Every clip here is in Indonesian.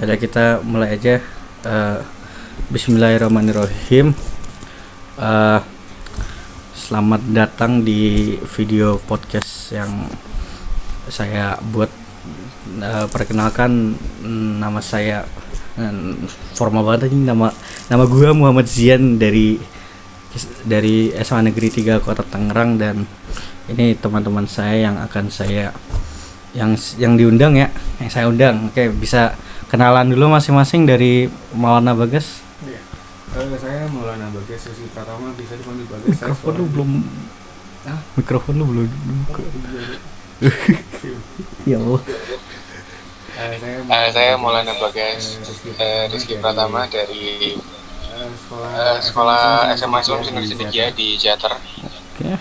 Ada kita mulai aja. Bismillahirrahmanirrahim. Uh, Selamat datang di video podcast yang saya buat. Perkenalkan, nama saya formal banget ini, nama gue Muhammad Zian dari SMA Negeri 3 Kota Tangerang, dan ini teman-teman saya yang akan saya yang diundang ya, yang saya undang. Oke, bisa kenalan dulu masing-masing dari Maulana Bagas. Iya. Saya Maulana Bagas Rizky Pratama, bisa dipanggil Bagas. Mikrofon lu belum buka. Ya Allah. Saya Maulana Bagas Rizky Pratama dari sekolah SMA Islam Sinar Siddiqiyah di Jater. Oke.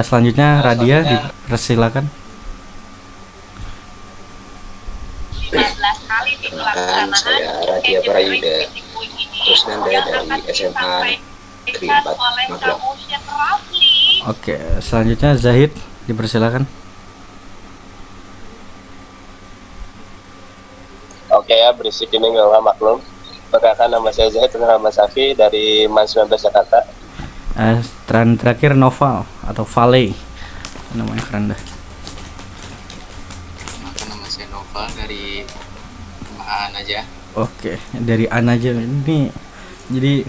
Selanjutnya Radia, dipersilakan. Perkenalkan, saya Radia Parayuda Rusnanda dari SMA Negeri 4 Magelang. Oke, selanjutnya Zahid, dipersilakan. Oke ya, berisik ini nggak maklum. Perkenalkan, nama saya Zahid Rahman Safi dari MAN 19 Jakarta. Terakhir Noval atau Vale, namanya keren dah. Nama saya Nova dari An aja. Oke, dari An aja. Ini jadi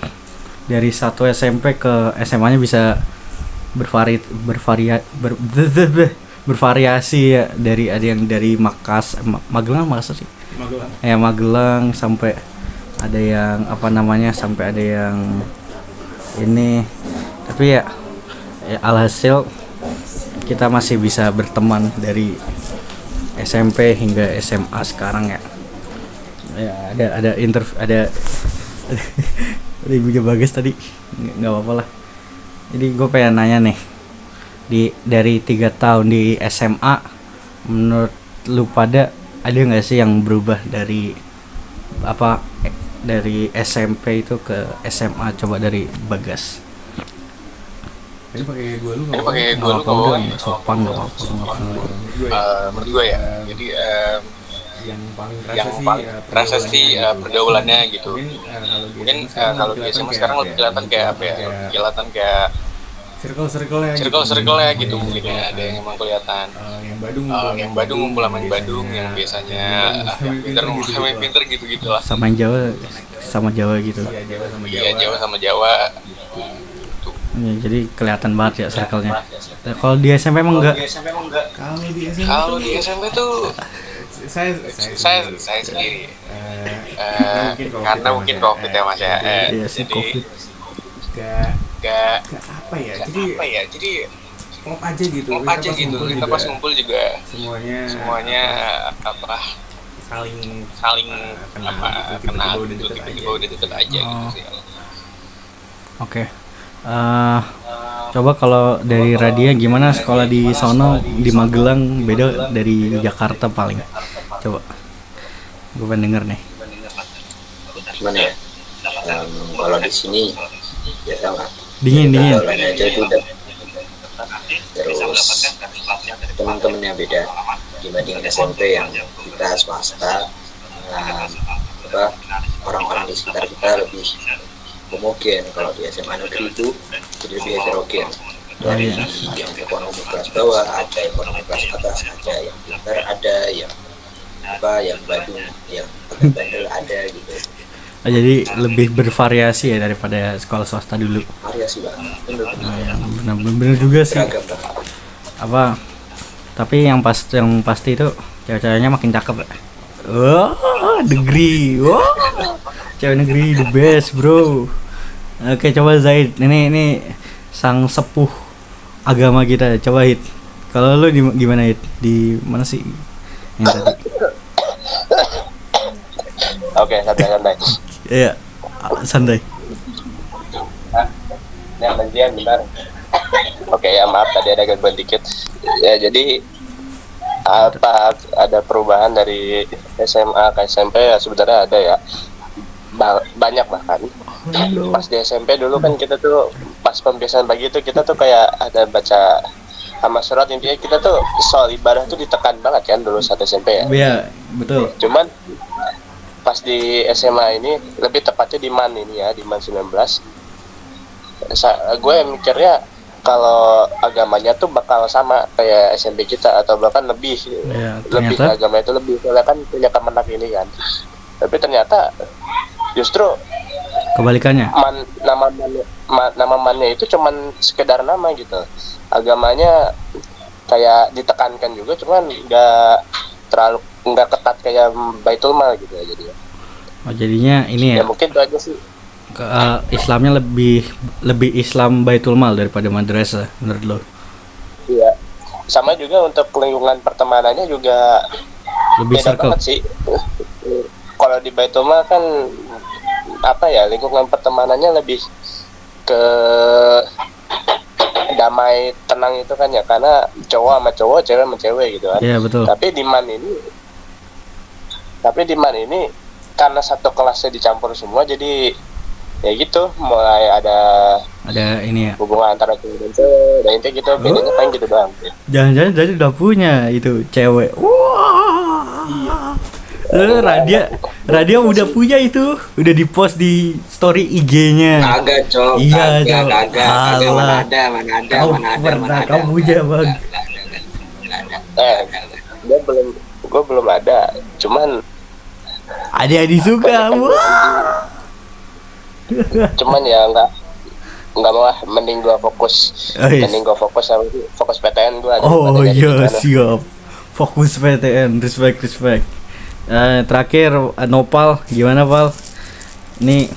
dari satu SMP ke SMA-nya bisa bervariasi ya. Dari ada yang dari Magelang sih. Magelang sampai ada yang sampai ada yang ini. Tapi ya alhasil kita masih bisa berteman dari SMP hingga SMA sekarang ya. Ya ada ibunya Bagas tadi, nggak apa-apa lah. Jadi gue pengen nanya nih, dari 3 tahun di SMA, menurut lu pada ada nggak sih yang berubah dari SMP itu ke SMA? Coba dari Bagas. Ini pakai gue lu sopan nggak apa-apa. Menurut gue ya, jadi yang paling terasa sih pergaulannya gitu. Mungkin kalau di SMA sekarang lebih kelihatan kayak apa ya? Kelihatan kayak circle-nya gitu mungkin ya. Ada yang emang kelihatan. Yang Badung ngumpul sama yang Badung, yang biasanya pinter ngumpul sama yang pinter gitu-gitu lah. Sama yang Jawa gitu. Iya, Jawa sama Jawa. Ya, jadi kelihatan banget ya circle-nya. Kalau di SMP emang enggak? Kalau di SMP tuh saya sendiri. Karena mungkin COVID ya Mas ya. Iya sih, Jadi COVID. Gak apa ya? Jadi klop aja gitu. Kita pas ngumpul juga semuanya saling kenal tiba-tiba udah deket aja gitu sih. Oke. Coba kalau dari Radia gimana sekolah di sono di Magelang beda dari Jakarta paling? Coba. Gue pengen denger nih. Gimana ya? Kalau di sini ya sama. Dingin. Aja itu udah. Terus teman-temannya beda dibanding SMP yang kita swasta. Orang-orang di sekitar kita lebih homogen. Kalau di SMA negeri itu jadi lebih heterogen. Dari yang ekonomi kelas bawah, ada ekonomi kelas atas, ada yang pintar, ada yang Badung, yang bandel ada gitu. Jadi lebih bervariasi ya daripada sekolah swasta dulu. Variasi banget. Bener juga sih. Beragam banget. Tapi yang pasti itu cewek-ceweknya makin cakep ya. Negeri. Cewek negeri the best, bro. Oke, coba Zaid. Ini sang sepuh agama kita. Coba Hit. Kalau lu gimana Hit? Di mana sih yang tadi? Oke, santai. Iya, santai. Yang bagian benar. Oke ya, maaf tadi ada gangguan dikit. Ya, jadi ada perubahan dari SMA ke SMP ya, sebenarnya ada ya. Banyak bahkan. Pas di SMP dulu kan kita tuh pas pembiasaan pagi itu kita tuh kayak ada baca sama surat, intinya kita tuh soal ibadah tuh ditekan banget kan dulu saat SMP ya. Iya, betul. Cuman pas di SMA ini, lebih tepatnya di MAN ini ya, di MAN 19, gue mikirnya kalau agamanya tuh bakal sama kayak SMP kita atau bahkan lebih, Ya, lebih ternyata agama itu lebih, soalnya kan punya Kemenak ini kan. Tapi ternyata justru kebalikannya. nama mannya itu cuman sekedar nama gitu, agamanya kayak ditekankan juga, cuman nggak ketat kayak Baitul Mal gitu ya jadinya. Oh, jadinya ini Ya ya, mungkin itu aja sih. Islamnya lebih Islam Baitul Mal daripada madrasah menurut lo. Iya, sama juga untuk lingkungan pertemanannya juga Lebih beda circle. banget sih. Kalau di Baitul Mal kan apa ya, lingkungan pertemanannya lebih ke damai tenang itu kan ya, karena cowok sama cowok, cewek sama cewek gitu kan. Iya, betul. Tapi di MAN ini karena satu kelasnya dicampur semua, jadi ya gitu, mulai ada Ini ya. hubungan antara cowok dan cewek, dan intinya gitu, bedanya paling gitu doang. Jangan-jangan jadi udah punya itu cewek. Wah. Radia udah punya itu, udah di-post di story IG-nya. Kagak, Cok. Iya, Cok. Kagak, Alah. mana ada. Kamu punya, Bang. Gue belum ada, cuman Adik-adik suka. Wah. cuman ya nggak mau lah, mending gue fokus sama fokus PTN gue. Oh iya, siap. Fokus PTN, respect. Terakhir Nopal, gimana Pal? Ini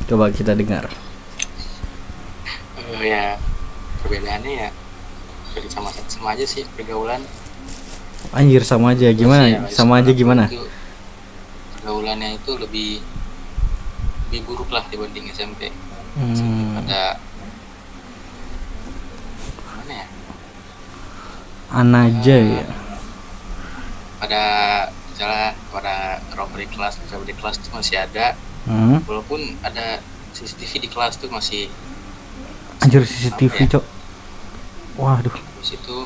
coba kita dengar. Ya perbedaannya ya sama aja sih pergaulan. Anjir, sama aja gimana? Ya, Sama aja gimana? Pergaulannya itu lebih buruk lah dibanding SMP. Pada mana ya? Anaja ya. Pada misalnya pada robbery kelas itu masih ada, walaupun ada CCTV di kelas tuh masih. Anjir, CCTV, Cok. Waduh. Terus itu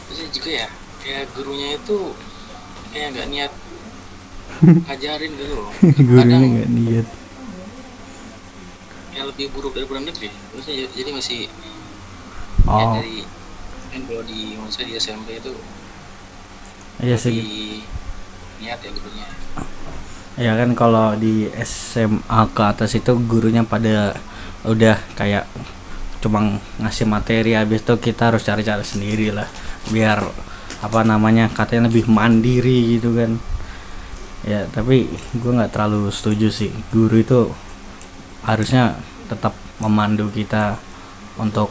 terus juga ya, kayak gurunya itu kayak nggak niat ngajarin gitu loh. Gurunya nggak niat. Yang lebih buruk daripada negeri. Terus jadi masih ya dari kan kalau di maksudnya di SMP itu Iya sih. niat ya gurunya. Ya kan kalau di SMA ke atas itu gurunya pada udah kayak cuma ngasih materi, habis itu kita harus cari-cari sendiri lah biar katanya lebih mandiri gitu kan. Ya tapi gue nggak terlalu setuju sih, guru itu harusnya tetap memandu kita untuk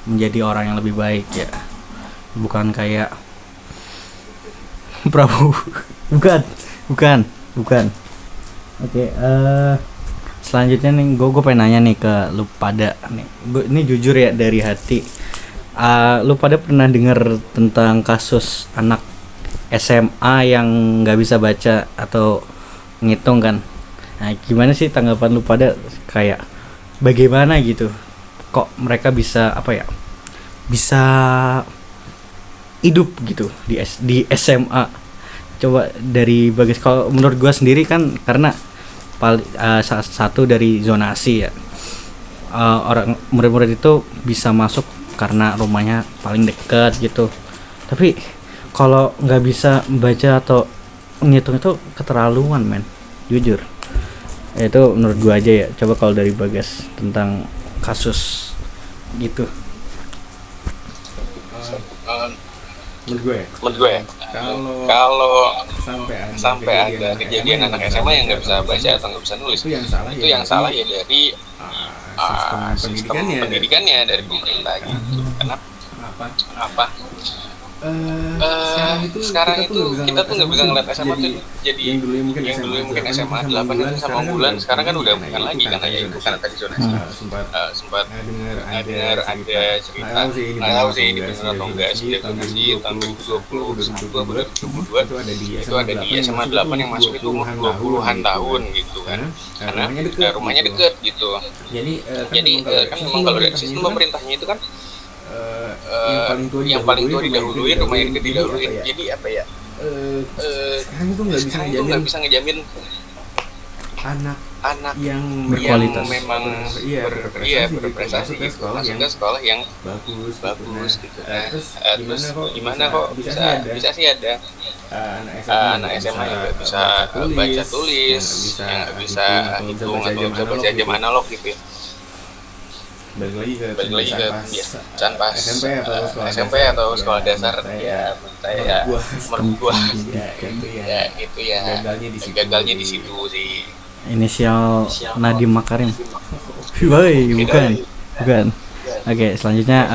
menjadi orang yang lebih baik ya, bukan kayak Prabowo. bukan. Oke, selanjutnya nih gue pengen nanya nih ke lu pada nih. Ini jujur ya dari hati. Lu pada pernah dengar tentang kasus anak SMA yang nggak bisa baca atau ngitung kan? Nah, gimana sih tanggapan lu pada, kayak bagaimana gitu? Kok mereka bisa bisa hidup gitu di SMA? Coba dari Bagas. Kalau menurut gua sendiri kan karena satu dari zonasi ya, orang murid-murid itu bisa masuk karena rumahnya paling dekat gitu. Tapi kalau nggak bisa baca atau ngitung itu keterlaluan, men, jujur. Itu menurut gua aja ya. Coba kalau dari Bagas tentang kasus gitu. Menurut gue ya, kalau sampai ada kejadian anak SMA yang nggak bisa baca atau nggak bisa nulis, itu yang salah ya dari sistem pendidikannya, dari pemerintah gitu. Kenapa? Sekarang itu kita tuh nggak bisa ngeliat SMA tuh jadi yang dulu mungkin SMA 8 itu sama bulan, sekarang kan udah bukan lagi karena ya itu karena tadi zonasi. Sempat dengar ada cerita, nggak tahu sih ini benar atau enggak sih, tahun 2020 itu ada di SMA 8 yang masuk itu umur 20-an tahun gitu kan, karena rumahnya deket gitu. Jadi kan memang kalau dari sistem pemerintahnya itu kan yang paling tua didahuluin, rumah yang gede didahuluin. Jadi apa ya? Sekarang itu nggak bisa ngejamin anak yang berkualitas, memang berprestasi gitu, masuk ke sekolah yang bagus gitu. Terus gimana kok bisa sih ada anak SMA yang nggak bisa baca tulis, yang nggak bisa hitung atau bisa baca jam analog gitu ya. Balik lagi ke kebiasaan pas SMP atau sekolah dasar ya, menurut saya menurut gua ya itu ya gagalnya di situ sih. Inisial Nadiem Makarim. Woi, bukan. Oke, selanjutnya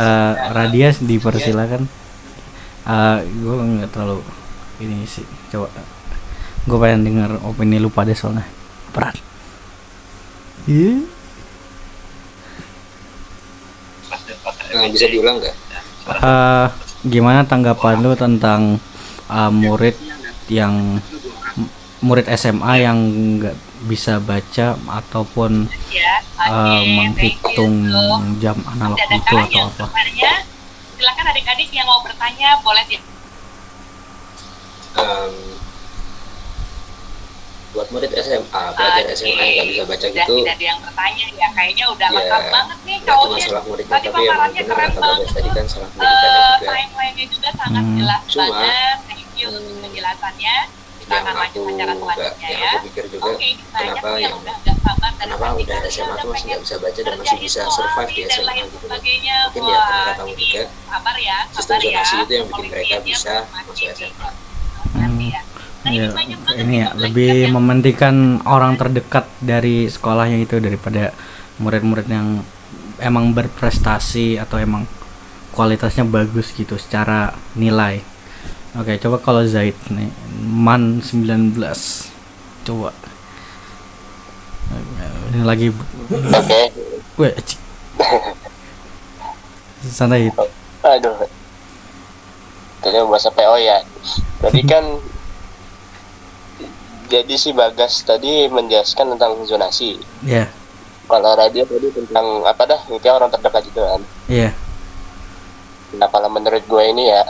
Radias dipersilakan. Gue nggak terlalu ini sih, coba gue pengen dengar opini lu pada soalnya berat. Bisa diulang nggak? Gimana tanggapan lu tentang murid SMA yang nggak bisa baca ataupun menghitung jam analog itu atau apa? Silakan adik-adik yang mau bertanya boleh buat murid SMA, belajar SMA yang nggak bisa baca gitu. Tidak ada yang bertanya ya, kayaknya udah lengkap banget nih cuma kaosnya. salah muridnya, Tadi tapi yang paparannya benar keren kata Bagas banget. tadi kan salah pendidikannya juga. Timeline-nya juga sangat jelas Cuma, banget. Thank you untuk penjelasannya. Kita yang akan lanjut acara selanjutnya ya. aku pikir juga, Oke, ini banyak kenapa tuh yang yang udah nggak sabar dan kenapa pasti udah kalian SMA udah tuh masih pengen nggak bisa baca dan kerja masih bisa survive di dan SMA lain gitu loh. sebagainya. Mungkin ya karena kata Ini juga sabar ya, sistem sabar ya. zonasi itu yang bikin mereka Polisinya bisa masih masuk SMA. nanti ya. Nah, Ya, ini banyak banget ini ya yang lebih belajar yang mementingkan orang terdekat dari sekolahnya itu daripada murid-murid yang emang berprestasi atau emang kualitasnya bagus gitu secara nilai. Oke, coba kalau Zaid nih, Man 19. Coba. Ini lagi Oke. gue santai. Aduh. Tadi bahasa PO ya. Tadi kan jadi si Bagas tadi menjelaskan tentang zonasi. Iya. Kalau Radio tadi tentang apa dah? Itu orang terdekat gitu kan. Iya. Nah, kalau menurut gue ini ya,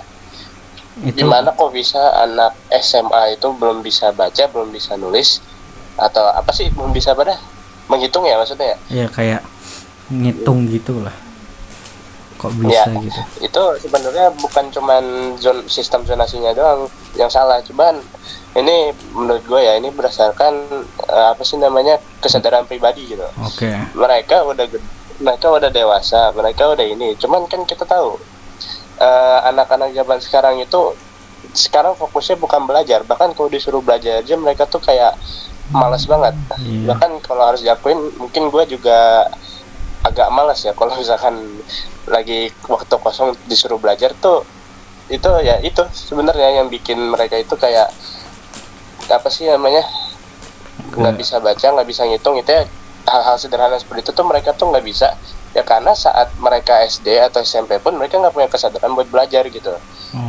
Itu gimana kok bisa anak SMA itu belum bisa baca, belum bisa nulis, atau apa sih belum bisa pada menghitung ya maksudnya ya? ya kayak ngitung gitulah. Kok bisa Ya, gitu. itu sebenarnya bukan cuman sistem zonasinya doang yang salah, cuman ini menurut gue ya ini berdasarkan apa sih namanya kesadaran pribadi gitu. Oke. Mereka udah dewasa, mereka udah ini, cuman kan kita tahu anak-anak zaman sekarang itu sekarang fokusnya bukan belajar, bahkan kalau disuruh belajar aja mereka tuh kayak malas banget. Iya. Bahkan kalau harus diakuin mungkin gue juga agak malas ya kalau misalkan lagi waktu kosong disuruh belajar tuh, itu ya itu sebenarnya yang bikin mereka itu kayak apa sih namanya nggak bisa baca, nggak bisa ngitung, itu ya hal-hal sederhana seperti itu tuh mereka tuh nggak bisa ya, karena saat mereka SD atau SMP pun mereka nggak punya kesadaran buat belajar gitu.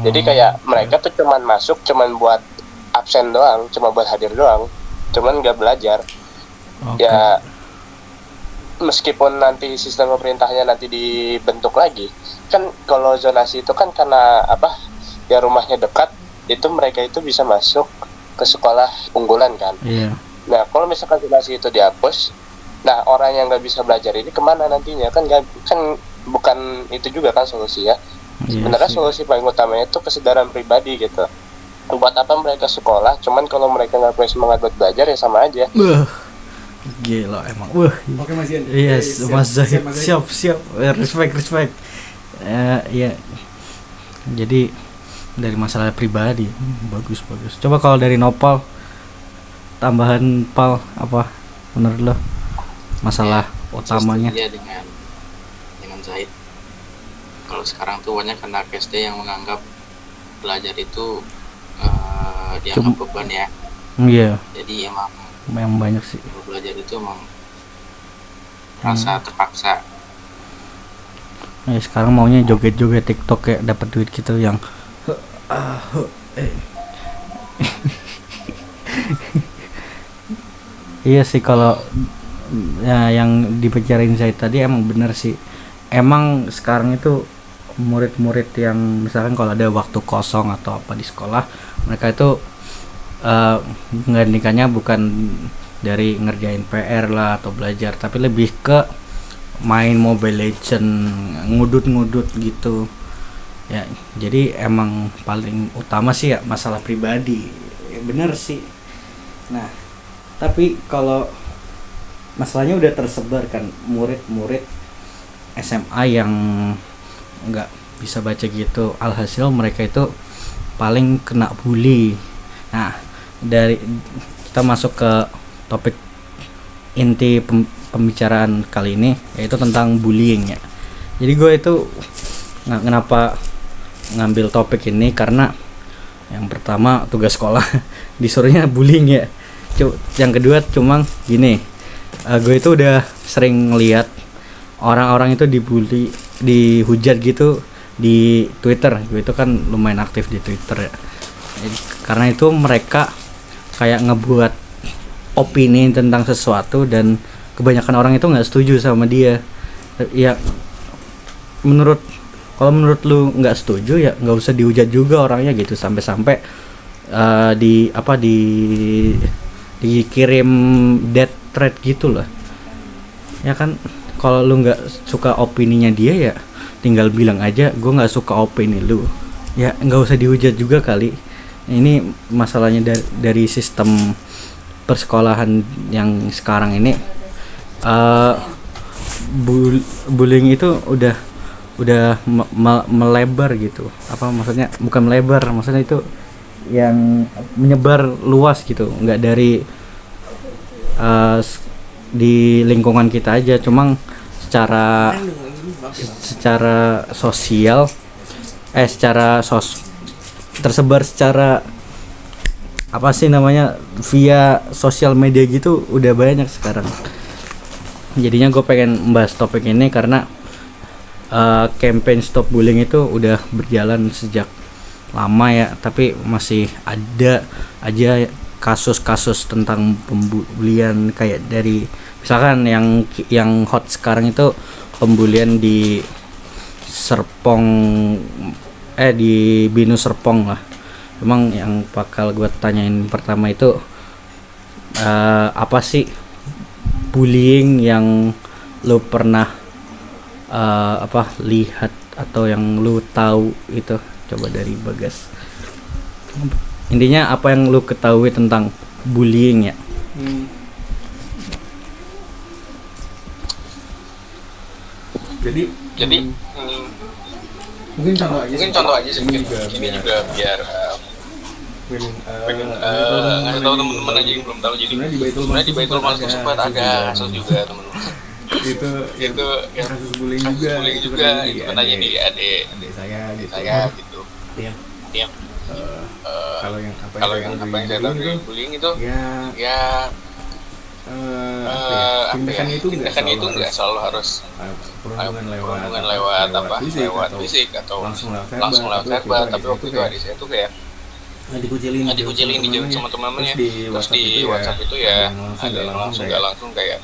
Jadi kayak mereka tuh cuman masuk cuman buat absen doang, cuma buat hadir doang, cuman nggak belajar. Oke. Ya meskipun nanti sistem pemerintahnya nanti dibentuk lagi, kan kalau zonasi itu kan karena apa ya, rumahnya dekat, itu mereka itu bisa masuk ke sekolah unggulan kan. Iya. Nah kalau misalkan zonasi itu dihapus, nah orang yang nggak bisa belajar ini kemana nantinya, kan bukan itu juga kan solusi ya. Iya Sebenarnya sih. solusi paling utamanya itu kesadaran pribadi gitu. Buat apa mereka sekolah, cuman kalau mereka nggak punya semangat buat belajar ya sama aja. Gila emang. Wah. Oke Mas Ian. Yes, Mas Zahid. Siap. Respect. Ya. Jadi dari masalah pribadi bagus. Coba kalau dari Nopal, tambahan Pal apa menurut lo masalah utamanya? Iya, dengan Zaid. Kalau sekarang tuh banyak anak SD yang menganggap belajar itu dianggap beban ya. Iya, Jadi emang yang banyak sih. belajar itu emang rasa terpaksa. Ya, sekarang maunya joget-joget TikTok kayak dapat duit gitu yang Iya sih, kalau ya, yang dibicarain saya tadi emang bener sih. Emang sekarang itu murid-murid yang misalkan kalau ada waktu kosong atau apa di sekolah, mereka itu menggantikannya bukan dari ngerjain PR lah atau belajar, tapi lebih ke main Mobile Legend, ngudut-ngudut gitu ya. Jadi emang paling utama sih ya masalah pribadi ya, bener sih. Nah tapi kalau masalahnya udah tersebar kan, murid-murid SMA yang nggak bisa baca gitu, alhasil mereka itu paling kena bully. Nah dari kita masuk ke topik inti pembicaraan kali ini, yaitu tentang bullying ya. Jadi gue itu kenapa ngambil topik ini, karena yang pertama tugas sekolah disuruhnya bullying ya. Yang kedua cuma gini, gue itu udah sering ngeliat orang-orang itu dibully, dihujat gitu di Twitter. Gue itu kan lumayan aktif di Twitter ya. Karena itu mereka kayak ngebuat opini tentang sesuatu dan kebanyakan orang itu nggak setuju sama dia. Ya kalau menurut lu nggak setuju ya nggak usah dihujat juga orangnya gitu, sampai-sampai dikirim death threat gitu lah ya kan. Kalau lu nggak suka opininya dia ya tinggal bilang aja gue nggak suka opini lu, ya nggak usah dihujat juga kali. Ini masalahnya dari sistem persekolahan yang sekarang ini. Bullying itu udah melebar gitu. Apa maksudnya? Bukan melebar, maksudnya itu yang menyebar luas gitu. Nggak dari di lingkungan kita aja, cuma secara sosial tersebar secara apa sih namanya, via sosial media gitu udah banyak sekarang. Jadinya gue pengen membahas topik ini karena campaign stop bullying itu udah berjalan sejak lama ya, tapi masih ada aja kasus-kasus tentang pembulian, kayak dari misalkan yang hot sekarang itu pembulian di Serpong, di Binus Serpong lah. Emang yang bakal gue tanyain pertama itu apa sih bullying yang lu pernah lihat atau yang lu tahu itu? Coba dari Bagas. Intinya apa yang lu ketahui tentang bullying ya? Jadi mungkin contoh aja sih, mungkin ini juga biar ngasih tahu teman-teman aja yang belum tahu. Jadi sebenarnya di Baitul Mal itu sempat ada kasus juga teman-teman. itu yang kasus bullying juga itu katanya di adik saya gitu. Diam. Kalau yang apa yang saya tahu dari bullying itu ya tindakan itu nggak selalu harus perundungan lewat fisik atau langsung lewat verbal, tapi waktu itu adik saya tuh kayak dikucilin dijauhin sama teman-temannya, terus di WhatsApp itu ya ada yang nggak langsung kayak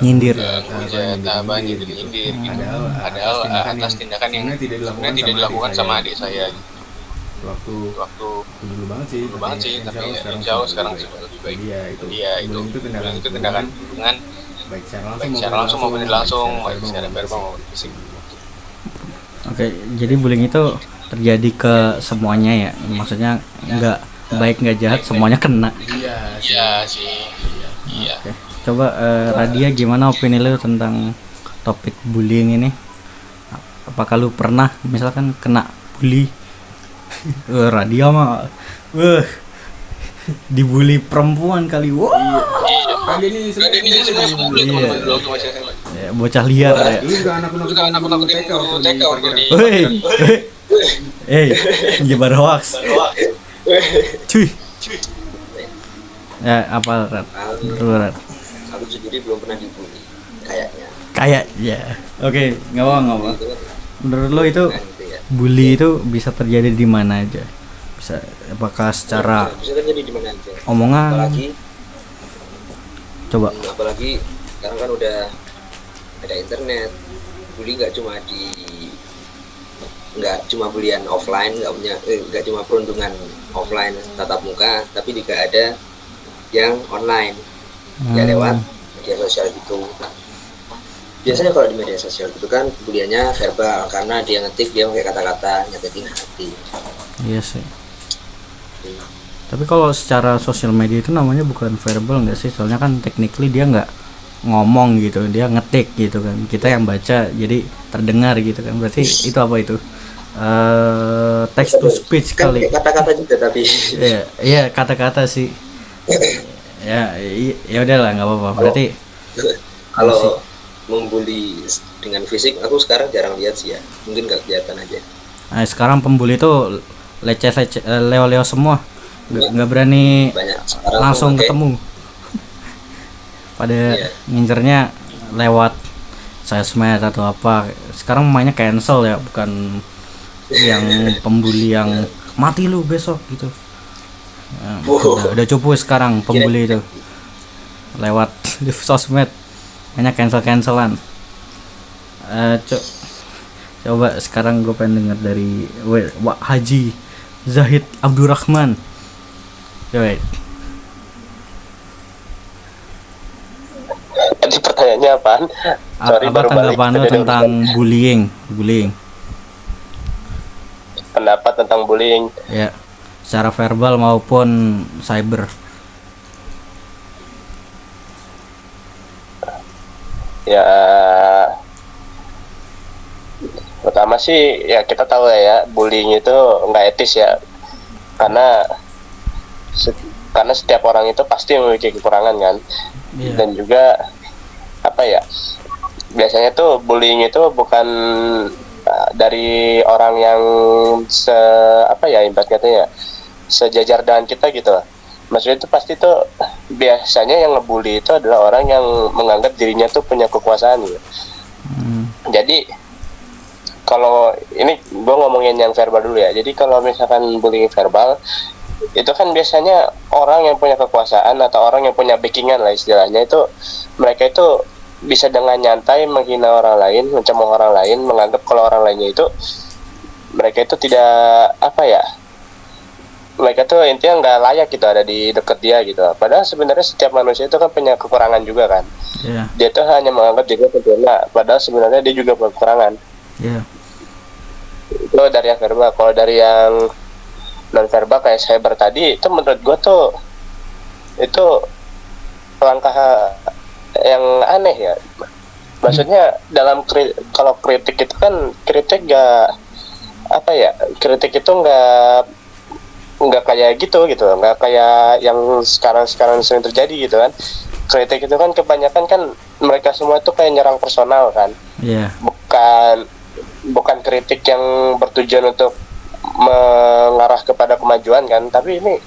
nyindir nyindir gitu. Padahal atas tindakan yang sebenarnya tidak dilakukan sama adik saya gitu. Waktu dulu banget sih tapi insya Allah sekarang sudah lebih baik. Iya itu tindakan hubungan baik secara langsung maupun tidak langsung, baik secara verbal maupun fisik. Oke, jadi bullying itu terjadi ke semuanya ya, maksudnya nggak baik nggak jahat semuanya kena. Iya sih. Oke. Coba Radia, gimana opini lu tentang topik bullying ini? Apakah lu pernah misalkan kena bully? Radia mah dibully perempuan kali. Wah. Ini sebenarnya publik kalau masih SMA. Ya, bocah liar ya. Ini juga anak-anak TK waktu di. Nyebar hoax. Cuy. Ya, apa Rat? Aku sendiri belum pernah dibully kayaknya. Oke, enggak apa. Menurut lo itu bully itu bisa terjadi di mana aja? Bisa apakah secara bisa terjadi di mana aja. Omongan? Apalagi sekarang kan udah ada internet. Bully nggak cuma di nggak cuma bulian offline, nggak cuma perundungan offline tatap muka, tapi juga ada yang online ya lewat media sosial gitu. Biasanya kalau di media sosial itu kan buliannya verbal, karena dia ngetik, dia pakai kata-kata nyakitin hati. Iya sih. Tapi kalau secara sosial media itu namanya bukan verbal nggak sih? Soalnya kan technically dia nggak ngomong gitu, dia ngetik gitu kan. Kita yang baca jadi terdengar gitu kan. Berarti itu apa itu? Text to speech Kan kali. kata-kata juga tapi Iya kata-kata sih. Ya udahlah nggak apa-apa. Berarti kalau membuli dengan fisik aku sekarang jarang lihat sih ya, mungkin nggak kelihatan aja. sekarang pembuli itu leceh-leceh, leo-leo semua. Nggak berani Banyak sekarang langsung pakai- ketemu. Pada Iya. ngincernya lewat sosmed atau apa. Sekarang mainnya cancel ya, bukan yang pembuli yang mati lu besok gitu. Udah cupu sekarang pembuli itu lewat di sosmed, hanya cancelan. Coba sekarang gue pengen dengar dari Wak Haji Zahid Abdurrahman. Coba. Tadi pertanyaannya apaan? Sorry, Apa baru balik. tanggapan lu tentang bullying? Pendapat tentang bullying. Ya, secara verbal maupun cyber. Ya, pertama sih ya kita tahu ya bullying itu nggak etis ya, karena setiap orang itu pasti memiliki kekurangan kan. Iya. Dan juga apa ya, biasanya tuh bullying itu bukan dari orang yang ibarat katanya sejajar dengan kita gitu. Maksudnya itu pasti tuh biasanya yang ngebully itu adalah orang yang menganggap dirinya tuh punya kekuasaan gitu. Jadi kalau ini gue ngomongin yang verbal dulu ya. Jadi kalau misalkan bullying verbal itu kan biasanya orang yang punya kekuasaan atau orang yang punya backingan lah istilahnya, itu mereka itu bisa dengan nyantai menghina orang lain, mencemooh orang lain, menganggap kalau orang lainnya itu mereka itu tidak mereka tuh intinya nggak layak gitu ada di dekat dia gitu. Padahal sebenarnya setiap manusia itu kan punya kekurangan juga kan. Iya. Dia tuh hanya menganggap dirinya sempurna, padahal sebenarnya dia juga punya kekurangan. Iya. Itu dari yang verbal. Kalau dari yang non verbal kayak cyber tadi, itu menurut gue tuh itu langkah yang aneh ya. Maksudnya kalau kritik itu kan kritik kritik itu nggak kayak gitu, nggak kayak yang sekarang sering terjadi gitu kan. Kritik itu kan kebanyakan kan mereka semua tuh kayak nyerang personal kan. Iya. Bukan kritik yang bertujuan untuk mengarah kepada kemajuan kan, tapi ini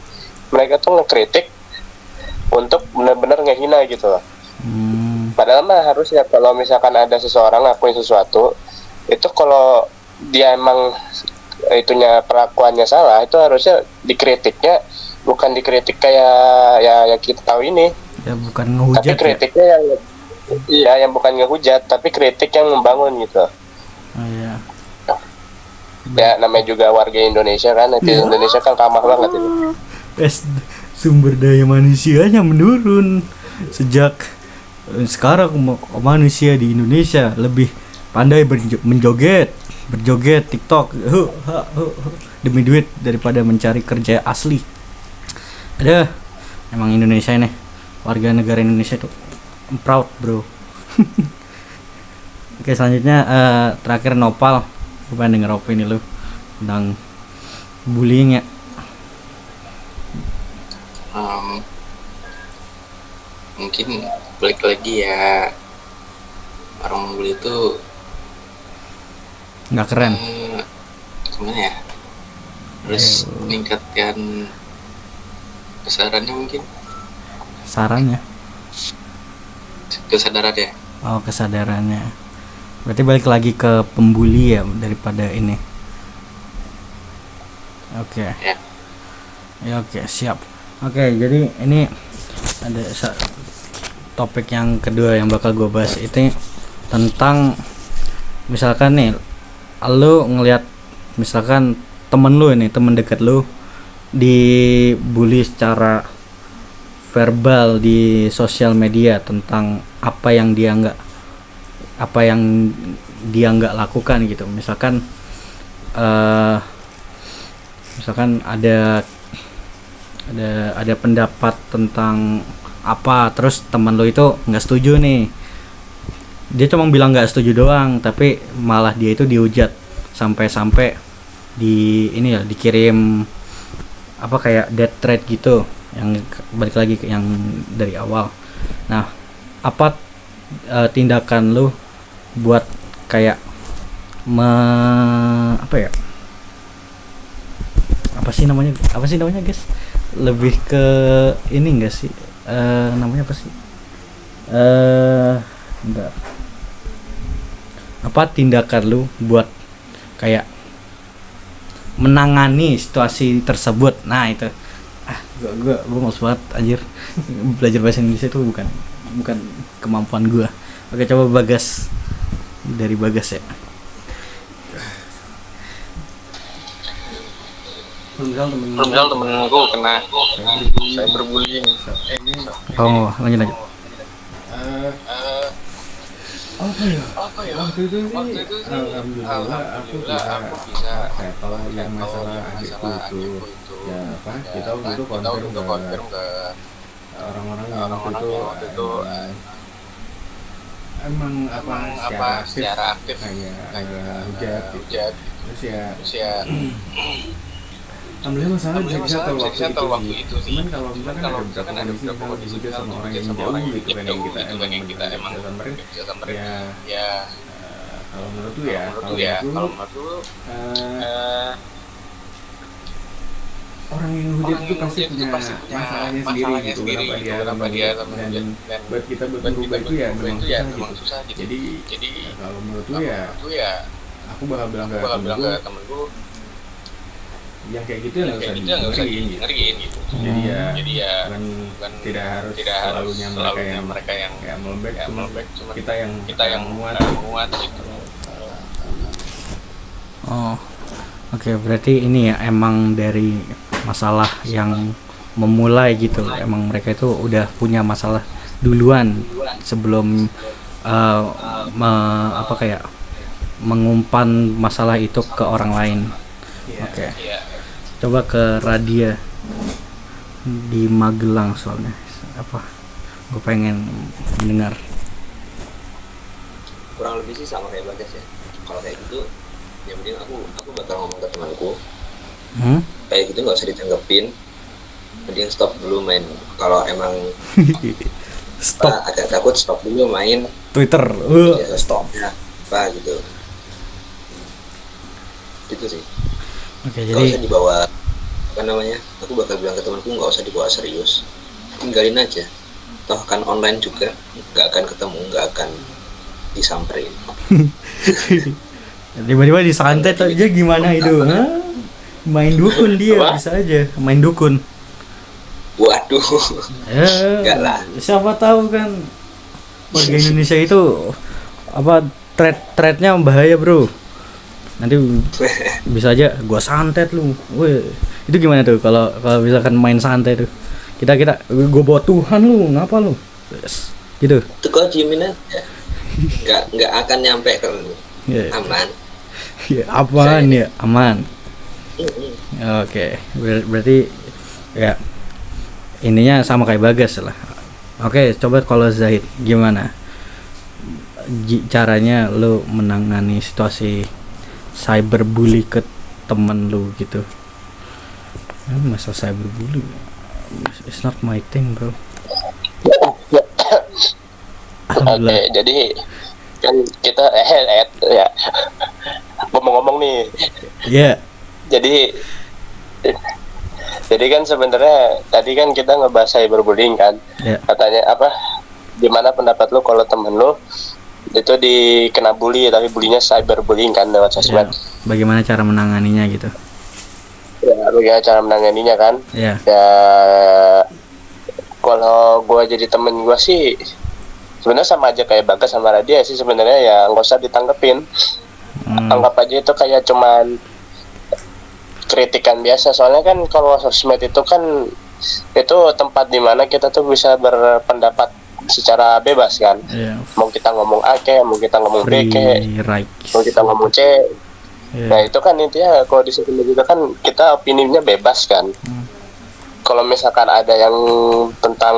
mereka tuh ngekritik untuk benar-benar ngehina gitu loh. Padahal mah harusnya kalau misalkan ada seseorang ngakuin sesuatu, itu kalau dia emang itunya perlakuannya salah, itu harusnya dikritiknya bukan dikritik kayak ya kita tahu ini. Ya bukan ngehujat. Tapi kritiknya yang bukan ngehujat, tapi kritik yang membangun gitu. Oh, iya. Ya namanya juga warga Indonesia kan, Indonesia kan ramah banget itu. Sumber daya manusianya menurun sejak sekarang. Manusia di Indonesia lebih pandai berjoget TikTok demi duit daripada mencari kerja asli. Emang Indonesia ini, warga negara Indonesia itu proud bro. Oke, selanjutnya terakhir Nopal, gue pengen denger opini lu tentang bullying ya. Mungkin balik lagi ya, orang bully itu Nggak keren. Gimana ya, harus meningkatkan kesadarannya mungkin. Sarannya? Kesadarannya. Oh, kesadarannya. Berarti balik lagi ke pembuli ya daripada ini. Oke. Ya. Ya oke, siap. Oke, jadi ini ada topik yang kedua yang bakal gue bahas itu tentang misalkan nih lu ngelihat misalkan temen lu ini, temen dekat lu dibully secara verbal di sosial media tentang apa yang dia nggak lakukan gitu. Misalkan ada pendapat tentang apa, terus teman lo itu nggak setuju nih, dia cuma bilang nggak setuju doang, tapi malah dia itu dihujat sampai dikirim apa kayak death threat gitu, yang balik lagi ke yang dari awal. Nah, apa tindakan lu buat kayak apa sih namanya guys, lebih ke ini enggak sih, namanya apa sih, enggak, apa tindakan lu buat kayak menangani situasi tersebut. Nah itu gue males banget anjir belajar bahasa Indonesia itu bukan kemampuan gue. Oke, coba dari Bagas ya. Misal temenku kena cyberbullying. Oh, lanjut. Apa ya waktu itu sih alhamdulillah aku bisa settle yang masalah adikku itu ya apa, kita waktu itu konfirm ke orang-orang yang waktu itu emang secara aktif kayak hujat terus ya alhamdulillah masalah bisa settle waktu itu sih. Cuman kalau misalkan ada beberapa kondisi dihujat sama orang yang jauh gitu kan, yang kita emang bisa mereka ya kalau menurut lu orang yang hujat itu pasti punya masalahnya sendiri gitu, kenapa dia dan buat kita berubah itu ya memang susah gitu. Jadi kalau menurut lu ya aku bakal bilang ke temenku yang kayak gitu yang nggak usah ngeriin gitu. Jadi ya bukan tidak harus selalunya mereka yang melembek, cuma kita yang muat gitu. Oh, oke, berarti ini ya emang dari masalah yang memulai gitu. Emang mereka itu udah punya masalah duluan sebelum mengumpan masalah itu ke orang lain. Oke. Coba ke Radia di Magelang, soalnya gue pengen mendengar. Kurang lebih sih sama kayak Bagas ya. Kalau kayak gitu ya mending aku bakal ngomong ke temanku kayak gitu nggak usah ditanggepin, mending stop dulu main. Kalau emang agak takut, stop dulu main Twitter, ya stop ya apa gitu sih. Oke, nggak usah dibawa aku bakal bilang ke temanku nggak usah dibawa serius, tinggalin aja, toh kan online juga, nggak akan ketemu, nggak akan disamperin. Tiba-tiba disantet aja gimana itu? Main dukun dia. Apa? Bisa aja main dukun. Waduh. Enggak lah. Siapa tahu kan warga Indonesia itu thread-nya bahaya, bro. Nanti bisa aja gua santet lu. Weh, itu gimana tuh kalau misalkan main santet tuh? Kita gua bawa Tuhan lu, ngapa lu? Yes. Gitu. Tuh kok diemin aja. Enggak akan nyampe ke lu. Yeah. Aman. Ya, apaan ya? Aman. Oke, berarti ya ininya sama kayak Bagas lah. Oke, coba kalau Zahid gimana caranya lu menangani situasi cyberbully ke temen lu gitu? Masalah cyberbully it's not my thing, bro. Oke, jadi kan kita ya ngomong-ngomong nih. Iya. Yeah. Jadi kan sebenarnya tadi kan kita ngebahas cyberbullying kan. Yeah. Katanya gimana pendapat lu kalau temen lu itu dikena bully tapi bulinya cyberbullying kan lewat sosmed. Yeah. Bagaimana cara menanganinya gitu? Ya, bagaimana cara menanganinya kan? Yeah. Ya kalau gua jadi temen gua sih sebenarnya sama aja kayak Bagas sama Radia sih sebenarnya, ya nggak usah ditanggepin. Anggap aja itu kayak cuman kritikan biasa. Soalnya kan kalau sosmed itu kan itu tempat dimana kita tuh bisa berpendapat secara bebas kan. Mau kita ngomong A ke, mau kita ngomong B ke, mau kita ngomong C. Nah itu kan intinya kalau di sosial media kan kita opininya bebas kan. Kalau misalkan ada yang tentang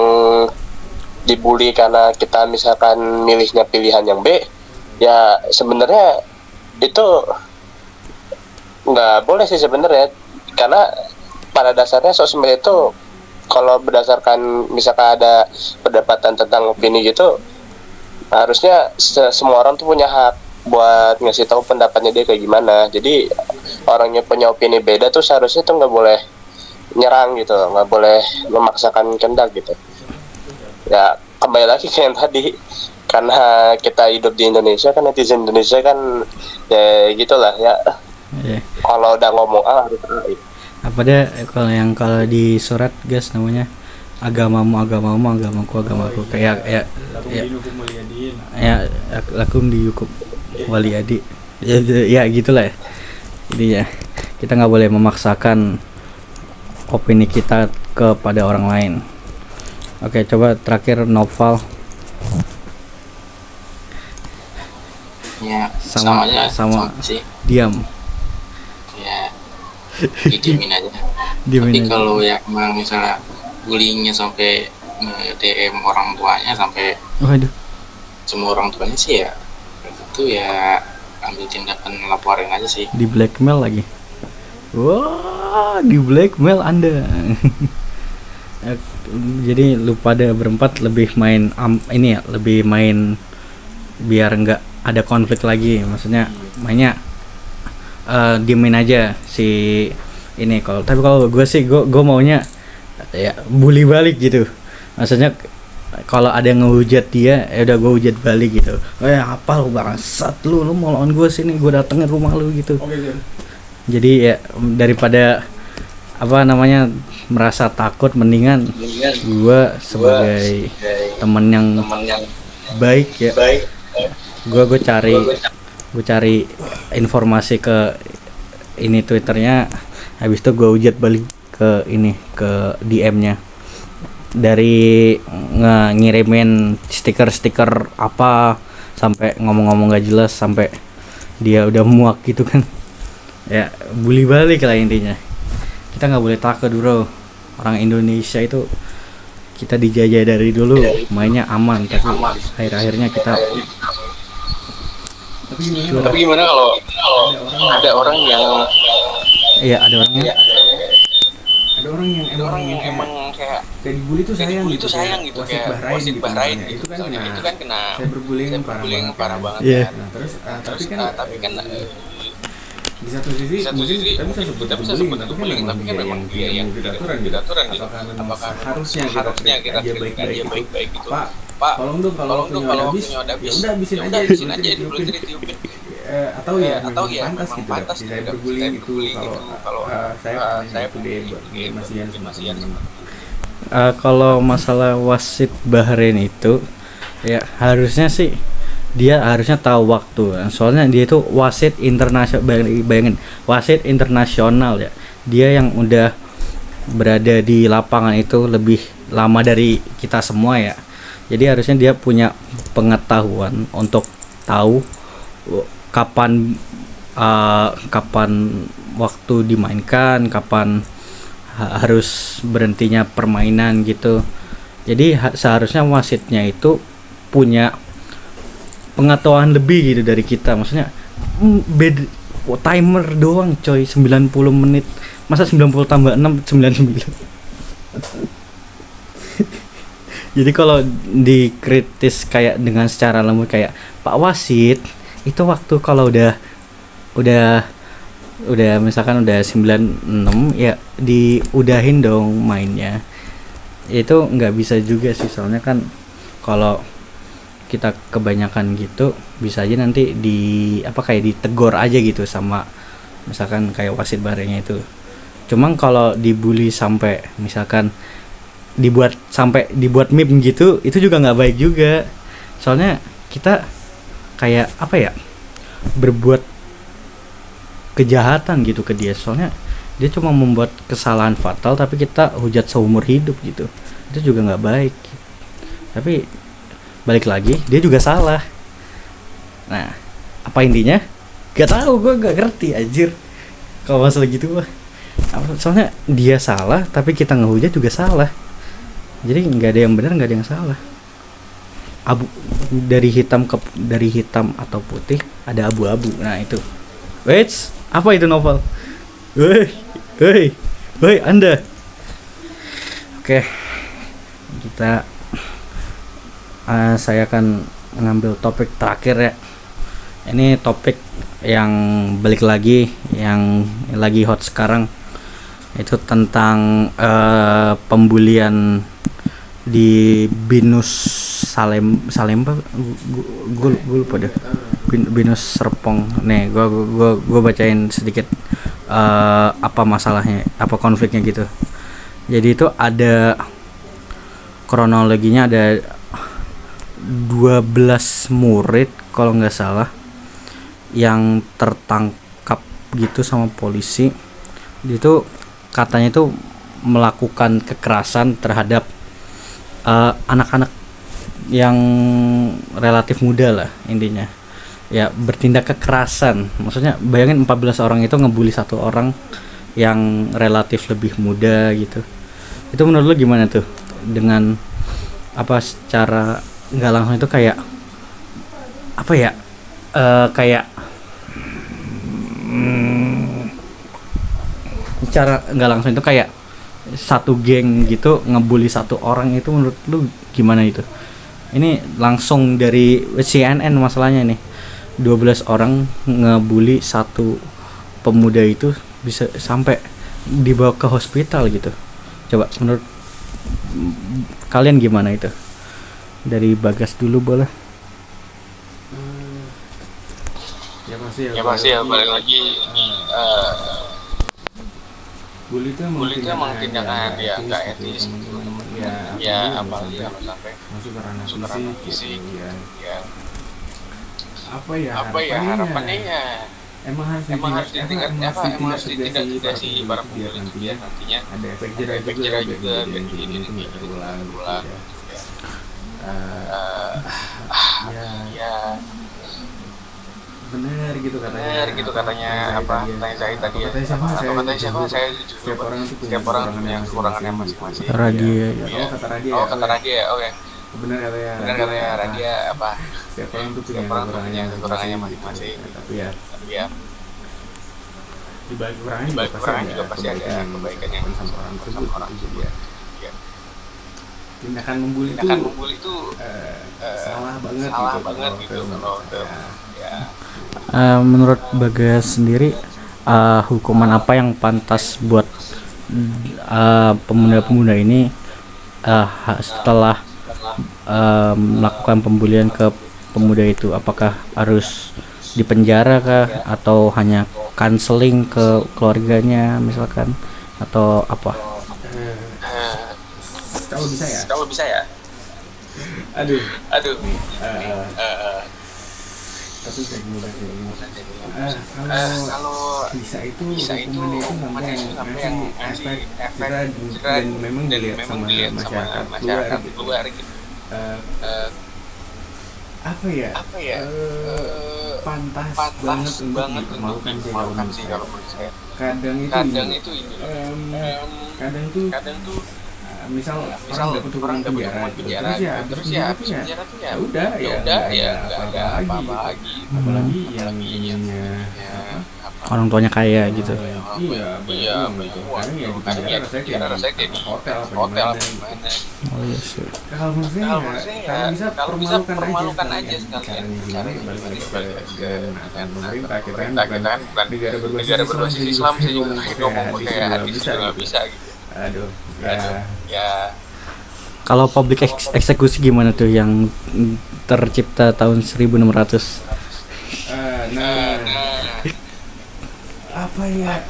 dibully karena kita misalkan milihnya pilihan yang B, ya sebenarnya itu nggak boleh sih sebenarnya, karena pada dasarnya sosmed itu kalau berdasarkan misalkan ada perdebatan tentang opini gitu, harusnya semua orang tuh punya hak buat ngasih tahu pendapatnya dia kayak gimana. Jadi orangnya punya opini beda tuh seharusnya tuh nggak boleh nyerang gitu, nggak boleh memaksakan kehendak gitu. Ya kembali lagi ke yang tadi, karena kita hidup di Indonesia kan, netizen Indonesia kan ya gitulah ya. Kalau udah ngomong A harus A. Apa deh kalau di surat guys namanya agamamu, agamaku, kayak ya lakum di hukum wali adi ya gitulah ya. Jadi ya kita nggak boleh memaksakan opini kita kepada orang lain. Oke, coba terakhir Noval. Ya sama sih, diam ya diemin aja. Tapi kalau ya emang misalnya bullyingnya sampai DM orang tuanya, sampai semua orang tuanya sih, ya itu ya ambil tindakan, laporin aja sih. Di blackmail lagi. Wah, di blackmail Anda. Jadi lu pada berempat lebih main ini ya, lebih main biar nggak ada konflik lagi. Maksudnya mainnya diemin aja si ini. Tapi kalau gue sih gue maunya ya bully balik gitu. Maksudnya kalau ada yang ngehujat dia, ya udah gue hujat balik gitu. Apa lu bangsat, lu mau lawan gue sini, gue datengin rumah lu gitu. Jadi ya daripada merasa takut, mendingan gue sebagai teman yang baik ya, gue cari informasi ke ini Twitternya, habis itu gue hujat balik ke DM-nya, dari ngirimin stiker apa sampai ngomong-ngomong gak jelas sampai dia udah muak gitu kan. Ya bully balik lah intinya. Kita nggak boleh takut bro, orang Indonesia itu kita dijajah dari dulu, mainnya aman, tapi akhir-akhirnya kita. Tapi gimana kalau ada orang yang ada orang yang emang kayak dibully tuh sayang gitu, kayak wasit Bahrain gitu. Itu kan kena cyberbullying parah banget. Nah, terus tapi kan di satu sisi kita bisa sebut bullying, tapi kan memang dia yang tidak aturan gitu. Apakah harusnya kita kritik aja baik-baik gitu. Pak, tolong dong kalau punya habis, ya udah habisin aja di Twitter. Atau ya pantas gitu, saya berbullying gitu. Kalau saya masian. Kalau masalah wasit Bahrain itu ya harusnya sih dia harusnya tahu waktu, soalnya dia itu wasit internasional. Bayangin wasit internasional ya, dia yang udah berada di lapangan itu lebih lama dari kita semua ya. Jadi harusnya dia punya pengetahuan untuk tahu kapan waktu dimainkan, kapan harus berhentinya permainan gitu. Jadi seharusnya wasitnya itu punya pengetahuan lebih gitu dari kita. Maksudnya timer doang coy, 90 menit, masa 90 tambah 6 99. Jadi kalau dikritis kayak dengan secara lembut kayak Pak Wasit, itu waktu kalau udah misalkan udah 96 ya diudahin dong mainnya. Itu nggak bisa juga sih, soalnya kan kalau kita kebanyakan gitu bisa aja nanti kayak ditegor aja gitu sama misalkan kayak wasit Bahrainnya itu. Cuman kalau dibully sampai misalkan dibuat meme gitu, itu juga nggak baik juga. Soalnya kita kayak berbuat kejahatan gitu ke dia. Soalnya dia cuma membuat kesalahan fatal tapi kita hujat seumur hidup gitu, itu juga nggak baik. Tapi balik lagi dia juga salah. Nah apa intinya gak tahu, gue gak ngerti anjir kalau masalah gitu mah. Soalnya dia salah tapi kita ngehujat juga salah, jadi nggak ada yang benar nggak ada yang salah. Dari hitam atau putih ada abu-abu. Nah itu wait, apa itu novel? Woi Anda. Oke, kita saya akan mengambil topik terakhir ya. Ini topik yang balik lagi, yang lagi hot sekarang, itu tentang pembulian di Binus Salemba. Gue lupa deh. Binus Serpong. Nih, gue bacain sedikit apa masalahnya, apa konfliknya gitu. Jadi itu ada kronologinya, ada 12 murid kalau nggak salah yang tertangkap gitu sama polisi. Itu katanya itu melakukan kekerasan terhadap anak-anak yang relatif muda lah intinya. Ya bertindak kekerasan. Maksudnya bayangin 14 orang itu ngebully satu orang yang relatif lebih muda gitu. Itu menurut lu gimana tuh? Dengan apa secara nggak langsung itu kayak apa ya? Kayak cara nggak langsung itu kayak satu geng gitu ngebully satu orang, itu menurut lu gimana itu? Ini langsung dari CNN masalahnya nih. 12 orang ngebully satu pemuda itu bisa sampai dibawa ke hospital gitu. Coba menurut kalian gimana itu? Dari Bagas dulu boleh? Ya masih ya balik lagi. Bully itu emang tindakan ya nggak etis gitu, ya apalagi kalau sampai masuk ke ranah fisik ya. Apa ya harapannya ya emang harus ditindak para pembuli nantinya ada efek jerah juga biar ini nggak terulang. Ya benar gitu katanya apa tanya saya tadi ya, katanya siapa saya setiap orang punya kekurangannya masing-masing. Radia ya. Kata Radia oke. Benar katanya Radia apa setiap orang tuh punya kekurangannya masing-masing. Tapi ya di balik kekurangan juga pasti ada kebaikannya sama orang tersebut ya. Tindakan membuli itu salah banget gitu kalau ya. Menurut Bagas sendiri hukuman apa yang pantas buat pemuda-pemuda ini setelah melakukan pembulian ke pemuda itu? Apakah harus dipenjara kah, atau hanya counseling ke keluarganya misalkan, atau apa? Kalau bisa ya. Aduh. Tapi kalau bisa itu hukumannya itu sampai yang efek dan memang dilihat sama masyarakat luar gitu. Apa ya? Pantas banget untuk dipermalukan sih kalau menurut saya. Kadang itu misal orang dapat hukuman penjara terus ya udah nggak ada apa-apa lagi, apalagi yang ininya orang tuanya kaya gitu. Iya kadang ya di penjara rasanya kayak di hotel apa gimana. Oh iya sih. Kalau menurut saya kalau bisa permalukan aja caranya gimana dengan pemerintah. Kita kan bukan negara berbasis Islam sih, itu ngomong kayak hadis juga nggak bisa gitu. Aduh ya. Kalau public eksekusi gimana tuh yang tercipta tahun 1600? Apa ya?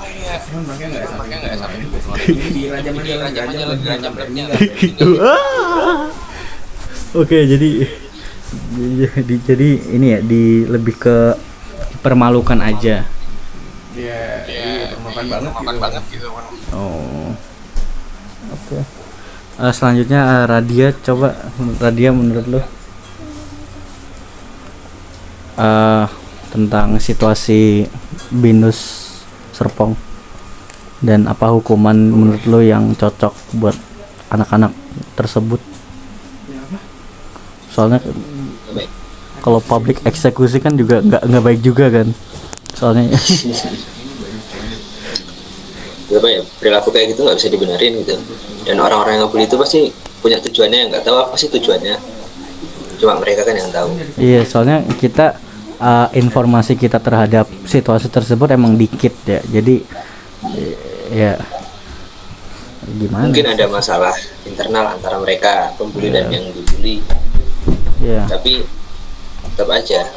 Cuman pakai nggak sampai ini di Raja Majalengka. Oke, jadi ini ya, lebih ke permalukan aja. Iya, permalukan relevan banget gitu. Oh. Oke. Selanjutnya Radia, coba Radia menurut lo tentang situasi Binus Serpong dan apa hukuman menurut lo yang cocok buat anak-anak tersebut? Soalnya kalau public eksekusi kan juga nggak baik juga kan, soalnya berapa ya, perilaku kayak gitu nggak bisa dibenerin gitu, dan orang-orang yang ngebully itu pasti punya tujuannya, yang nggak tahu apa sih tujuannya, cuma mereka kan yang tahu. Iya, soalnya kita informasi kita terhadap situasi tersebut emang dikit ya, jadi ya gimana, mungkin ada masalah internal antara mereka pembuli dan yang dibully, tapi tetap aja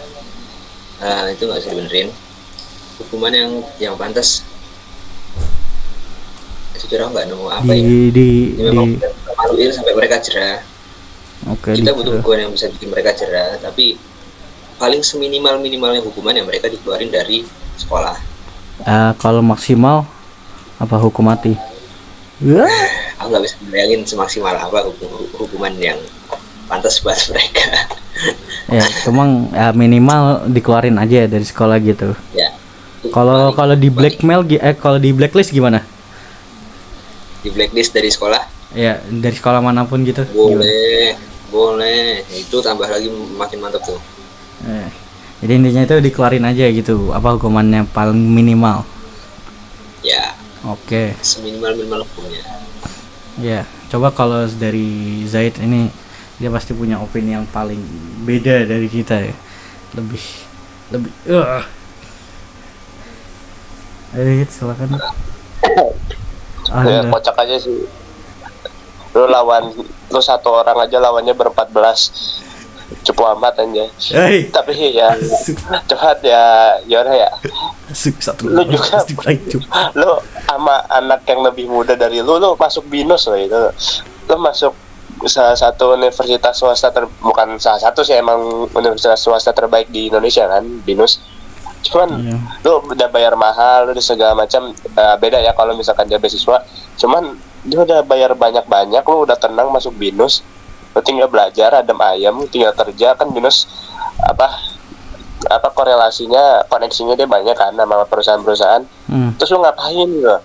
itu nggak bisa dibenerin. Hukuman yang pantas jujur nggak nemu apa memang maluin sampai mereka jerah. Kita butuh hukuman yang bisa bikin mereka jerah, tapi paling seminimal-minimalnya hukuman yang mereka dikeluarin dari sekolah. Kalau maksimal apa hukum mati? Aku nggak bisa bayangin semaksimal apa hukuman yang pantas buat mereka. Ya, cuma minimal dikeluarin aja dari sekolah gitu. Ya. Kalau di blackmail, kalau di blacklist gimana? Di blacklist dari sekolah? Ya, dari sekolah manapun gitu. Boleh. Itu tambah lagi makin mantap tuh. Jadi intinya itu dikeluarin aja gitu. Apa hukumannya paling minimal? Ya. Oke. Seminimal hukumnya. Ya, coba kalau dari Zaid ini, dia pasti punya opini yang paling beda dari kita ya. Lebih. Ayo silakan. Ya, kocak aja sih. Lu satu orang aja lawannya ber-14. Cukup amat aja. Tapi ya curhat ya udah ya. Lu juga lu sama anak yang lebih muda dari lu masuk BINUS loh itu. Lu masuk salah satu universitas swasta bukan salah satu sih, emang universitas swasta terbaik di Indonesia kan, BINUS. Cuman lu udah bayar mahal, lu udah segala macam. Beda ya kalau misalkan dia beasiswa. Cuman dia udah bayar banyak-banyak, lu udah tenang masuk BINUS. Lu tinggal belajar adem ayam, lu tinggal kerja kan. BINUS apa korelasinya, koneksinya dia banyak kan sama perusahaan-perusahaan. Terus lu ngapain lu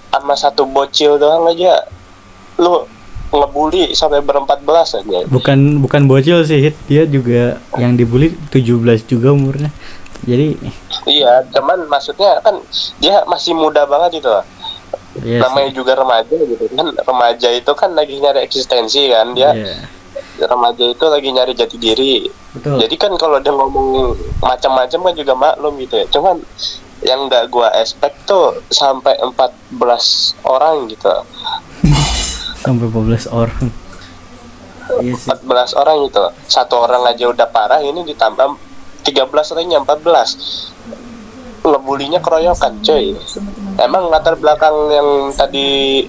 sama satu bocil doang aja lu ngebully sampai ber-14 aja. Bukan bocil sih, dia juga yang dibully 17 juga umurnya. Jadi iya, cuman maksudnya kan dia masih muda banget gitu. Namanya juga remaja gitu kan. Remaja itu kan lagi nyari eksistensi kan dia. Remaja itu lagi nyari jati diri. Betul. Jadi kan kalau dia ngomong macam-macam kan juga maklum gitu ya. Cuman yang nggak gua expect tuh sampai 14 orang gitu. Sampai 14 orang. 14 orang gitu. Satu orang aja udah parah, ini ditambah 13 lainnya 14. Ngebulinya keroyokan coy. Emang latar belakang yang tadi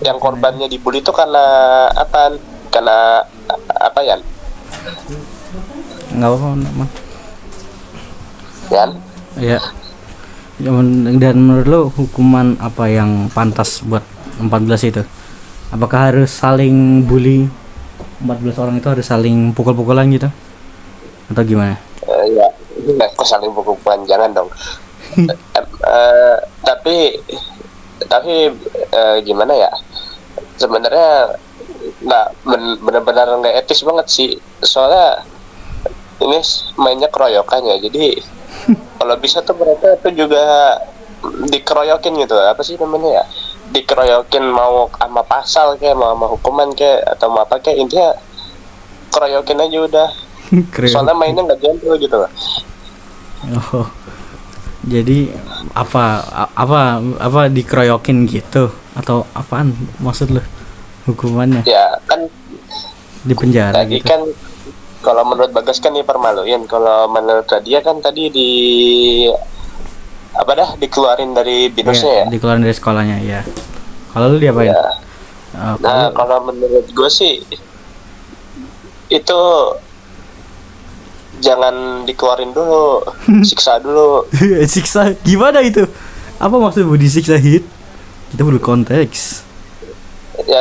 yang korbannya dibully itu karena apa? Karena apa ya? Enggak apa-apa, Mang. Yan? Ya. Dan menurut lo hukuman apa yang pantas buat 14 itu? Apakah harus saling bully? 14 orang itu harus saling pukul-pukulan gitu? Atau gimana? Ya, kok saling pukul-pukulan, jangan dong. Tapi gimana ya? Sebenarnya nggak benar-benar nggak etis banget sih. Soalnya ini mainnya keroyokan ya. Jadi kalau bisa tuh mereka tuh juga dikeroyokin gitu. Apa sih namanya ya? Dikeroyokin mau sama pasal kayak mau sama hukuman kayak atau mau apa kayak, intinya keroyokin aja udah. Soalnya mainnya nggak gentle gitu loh. Oh, jadi apa dikeroyokin gitu atau apaan maksud lo hukumannya? Ya kan di penjara tadi gitu. Kan kalau menurut Bagas kan dipermaluin, kalau menurut dia kan tadi dikeluarin dari BINUSnya ya? Dikeluarin dari sekolahnya ya. Kalau lu diapain? Ya. Kalau menurut gue sih itu jangan dikeluarin dulu, siksa dulu. Siksa gimana itu? Apa maksud body siksa hit? Kita perlu konteks. Ya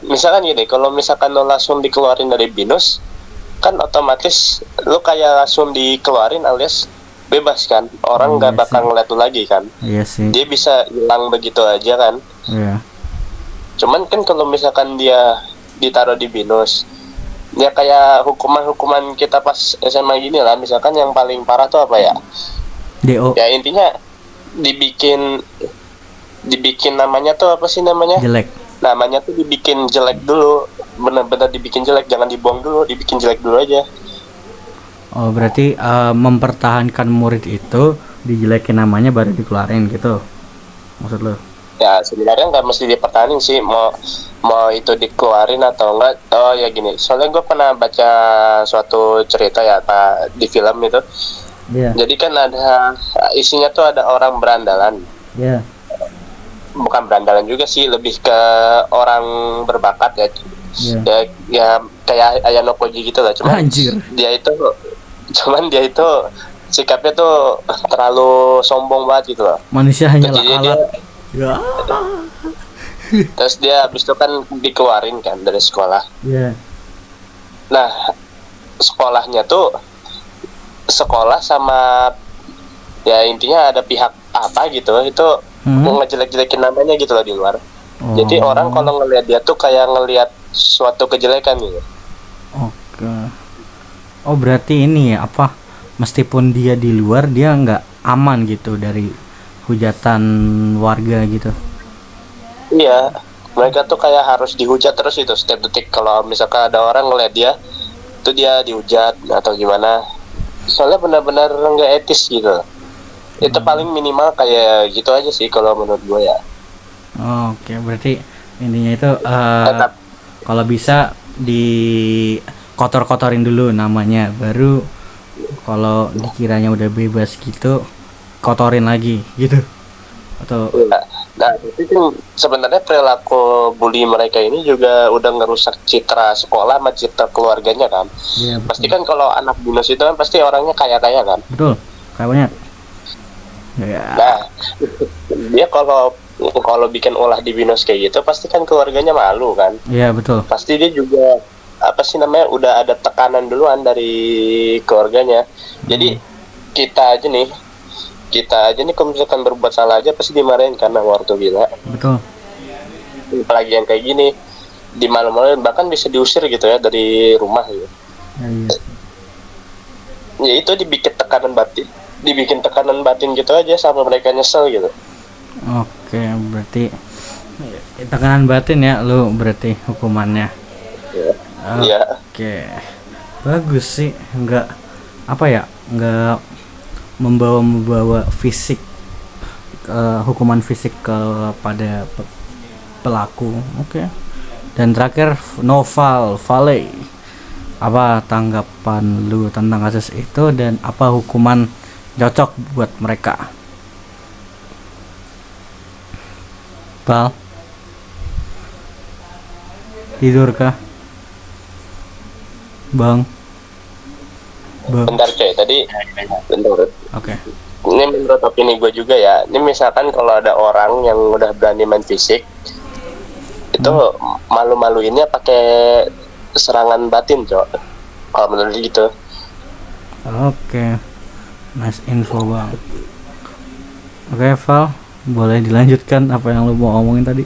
misalkan gini, kalau misalkan lo langsung dikeluarin dari BINUS kan otomatis lo kayak langsung dikeluarin alias bebas kan, orang nggak bakal ngeliat lo lagi kan. Iya sih. Dia bisa hilang begitu aja kan. Iya. Cuman kan kalau misalkan dia ditaruh di BINUS, ya kayak hukuman kita pas SMA gini lah. Misalkan yang paling parah tuh apa ya? DO. Ya intinya dibikin namanya tuh apa sih namanya? Jelek. Namanya tuh dibikin jelek dulu, benar-benar dibikin jelek, jangan dibuang dulu, dibikin jelek dulu aja. Oh berarti mempertahankan murid itu dijelekin namanya baru dikeluarin gitu maksud lo? Ya sebenarnya nggak mesti dipertahanin sih, mau itu dikeluarin atau enggak. Oh ya gini, soalnya gue pernah baca suatu cerita ya Pak, di film itu. Iya. Jadi kan ada isinya tuh ada orang berandalan. Iya. Bukan berandalan juga sih, lebih ke orang berbakat ya. Yeah. Ya kayak Ayano Koji gitu lah. Anjir. Dia itu sikapnya tuh terlalu sombong banget gitu loh. Manusia hanyalah Jadi alat. Ya. Terus dia habis itu kan dikeluarin kan dari sekolah. Iya. Nah, sekolahnya tuh sekolah sama ya intinya ada pihak apa gitu itu mau ngejelek-jelekin namanya gitu loh di luar. Jadi orang kalau ngelihat dia tuh kayak ngelihat suatu kejelekan gitu. Oke. Oh berarti ini ya apa? Meskipun dia di luar dia nggak aman gitu dari hujatan warga gitu. Iya, mereka tuh kayak harus dihujat terus itu setiap detik. Kalau misalkan ada orang ngelihat dia, tuh dia dihujat atau gimana. Soalnya benar-benar nggak etis gitu. Itu paling minimal kayak gitu aja sih kalau menurut gue ya. Oke, berarti intinya itu kalau bisa di kotor-kotorin dulu namanya, baru kalau dikiranya udah bebas gitu kotorin lagi gitu atau nah itu kan sebenarnya perilaku bully mereka ini juga udah ngerusak citra sekolah sama citra keluarganya kan. ya, pasti kan kalau anak BINUS itu kan pasti orangnya kaya-kaya kan. Betul, kayaknya ya. Nah dia kalau bikin ulah di BINUS kayak gitu pasti kan keluarganya malu kan. Iya betul. Pasti dia juga apa sih namanya udah ada tekanan duluan dari keluarganya. Jadi kita aja nih kalau misalkan berbuat salah aja pasti dimarahin karena waktu gila. Betul. Apalagi yang kayak gini di malam-malam bahkan bisa diusir gitu ya dari rumah gitu. Iya. Ya itu dibikin tekanan batin gitu aja sama mereka nyesel gitu. Oke, berarti tekanan batin ya lu berarti hukumannya. Iya. Oke. Bagus sih, enggak membawa fisik hukuman fisik kepada pelaku. Oke. Dan terakhir Vale. Apa tanggapan lu tentang kasus itu dan apa hukuman cocok buat mereka? Val? Tidur kah? Bang? Bentar coy, tadi bentar. Oke. Ini menurut opini gue juga ya. Ini misalkan kalau ada orang yang udah berani main fisik, itu malu-maluinnya pakai serangan batin, cok. Kalau menurut gitu. Oke. Nice info bang. Oke, Val, boleh dilanjutkan apa yang lu mau omongin tadi?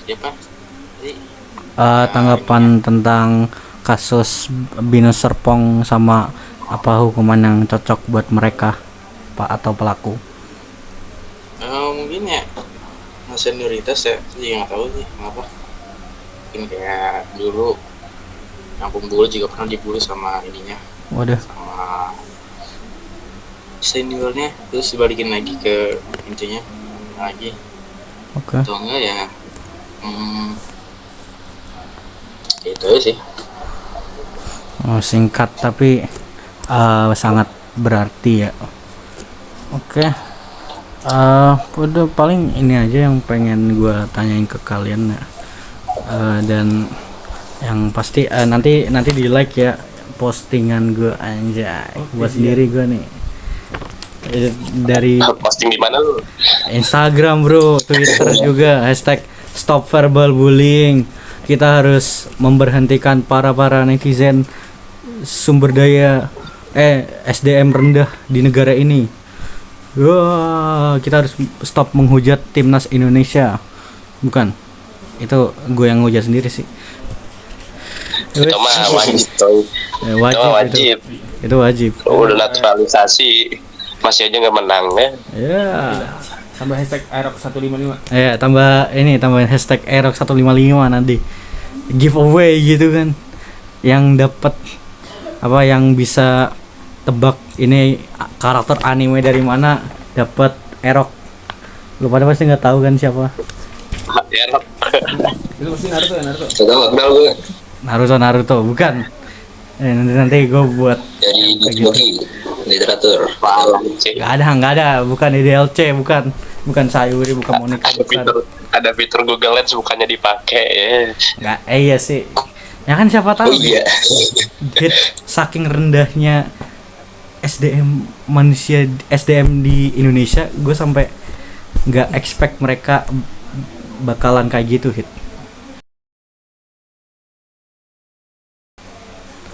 Ya Pak. Tanggapan tentang kasus BINUS Serpong sama apa hukuman yang cocok buat mereka Pak atau pelaku? Mungkin ya senioritas ya, saya nggak tahu sih kenapa. Mungkin kayak dulu kampung bulu juga pernah dibully sama ininya. Waduh. Sama seniornya, terus dibalikin lagi ke intinya lagi. Oke. Atau enggak ya? Itu aja sih. Singkat tapi sangat berarti ya. Oke. Udah paling ini aja yang pengen gue tanyain ke kalian ya. Dan yang pasti nanti di like ya postingan gue anjay buat sendiri gue nih. Dari posting di mana lu? Instagram bro, Twitter juga #StopVerbalBullying. Kita harus memberhentikan para netizen sumber daya SDM rendah di negara ini. Wah, kita harus stop menghujat timnas Indonesia. Bukan, itu gue yang ngehujat sendiri sih. Itu mah wajib. Itu wajib. Udah naturalisasi masih aja nggak menang ya. Ya. Tambah hashtag #Aerox155. Ya, tambahin hashtag #Aerox155 nanti. Giveaway gitu kan. Yang dapat yang bisa tebak ini karakter anime dari mana dapat Aerox. Lu pada pasti nggak tahu kan siapa? Aerox. Itu pasti Naruto ya, Naruto. Kenal gue Naruto bukan. Nanti gue buat dari Gijoki literatur. Nggak ada, bukan di DLC, bukan Sayuri, bukan Monica, bukan. Ada fitur Google Lens bukannya dipakai ya. Nggak, iya sih. Ya kan siapa tahu. Oh iya. Saking rendahnya SDM di Indonesia, gue sampai nggak expect mereka bakalan kayak gitu hit.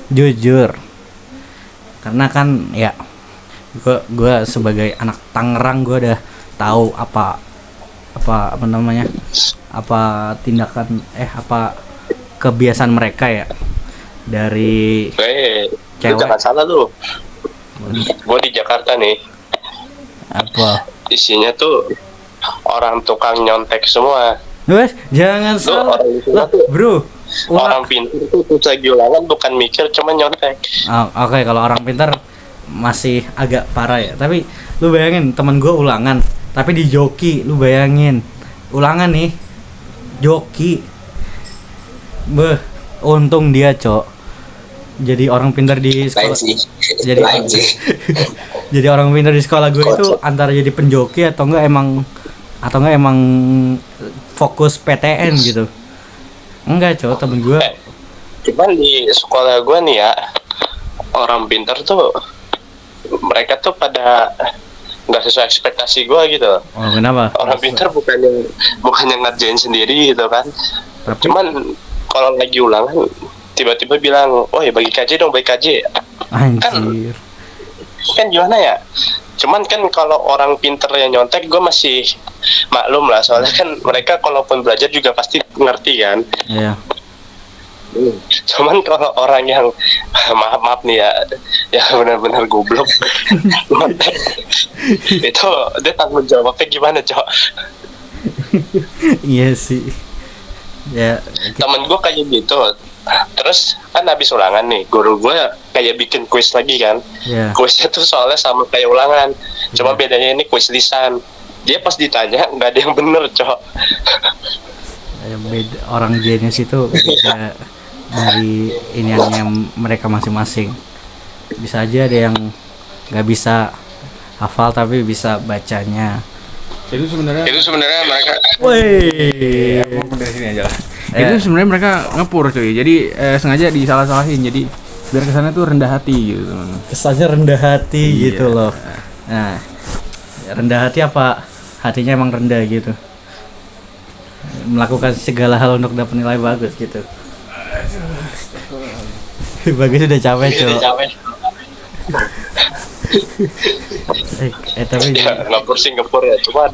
Jujur, karena kan ya gue sebagai anak Tangerang gue udah tahu apa tindakan kebiasaan mereka ya dari cewek. Jangan salah lu. Gue di Jakarta nih. Apa? Isinya tuh orang tukang nyontek semua. Wes, jangan salah. Bro. Orang pintar tuh lagi ulangan bukan mikir cuma nyontek. Oke, kalau orang pintar masih agak parah ya. Tapi lu bayangin teman gue ulangan, tapi di joki, lu bayangin ulangan nih, joki. Untung dia jadi orang pintar di sekolah. Jadi orang pintar di sekolah gue itu antara jadi penjoki atau enggak emang fokus PTN gitu. Enggak, temen gue. Cuman di sekolah gue nih ya, orang pintar tuh mereka tuh pada nggak sesuai ekspektasi gue gitu. Oh, kenapa? Orang pintar bukannya ngerjain sendiri gitu kan. Tapi cuman kalau lagi ulangan tiba-tiba bilang, "Oh ya bagi KJ dong, bagi KJ." Anjir. Kan gimana ya? Cuman kan kalau orang pinter yang nyontek gue masih maklum lah, soalnya kan mereka kalaupun belajar juga pasti ngerti kan. Iya. Cuman kalau orang yang maaf nih ya benar-benar goblok itu dia tanggung jawabnya gimana, Cok? Iya sih. Ya. Temen gue kayak gitu. Terus kan habis ulangan nih, guru gue kayak bikin kuis lagi kan. Yeah. Kuisnya tuh soalnya sama kayak ulangan, cuma bedanya ini kuis lisan. Dia pas ditanya nggak ada yang bener, Cok. Beda, orang jenius itu beda dari iniannya mereka masing-masing. Bisa aja ada yang nggak bisa hafal tapi bisa bacanya. Itu sebenarnya mereka. Woi. Mau dari sini aja lah. Itu sebenarnya mereka ngepur cuy. Jadi sengaja disalah-salahin. Jadi biar kesannya tuh rendah hati gitu. Kesannya rendah hati gitu loh. Nah, rendah hati apa? Hatinya emang rendah gitu. Melakukan segala hal untuk dapat nilai bagus gitu. Bagus udah capek, Cok. Tapi ya, ngapur ya, cuma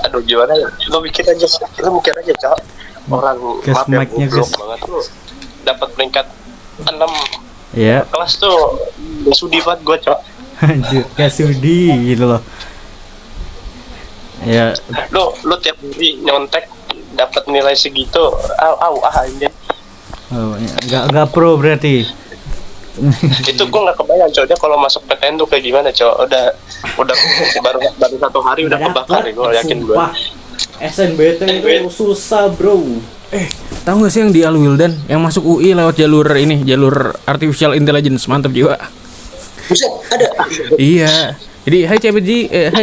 aduh gimana ya, lu mikir aja Cok, orang goblok banget lu dapat peringkat 6 ya kelas tuh sudi banget gue, Cok. Anjir, gak sudi gitu loh ya. Lu tiap hari nyontek dapat nilai segitu, anjir. Enggak pro berarti. Itu gue nggak kebayang, Cok, dia kalau masuk PTN tuh kayak gimana, Cok. Udah baru 1 hari udah kebakar ya, gue yakin gue. SNBT itu susah, bro. Tahu nggak sih yang di Al Wildan yang masuk UI lewat jalur artificial intelligence, mantap jiwa. Buset, ada. Iya. Jadi hai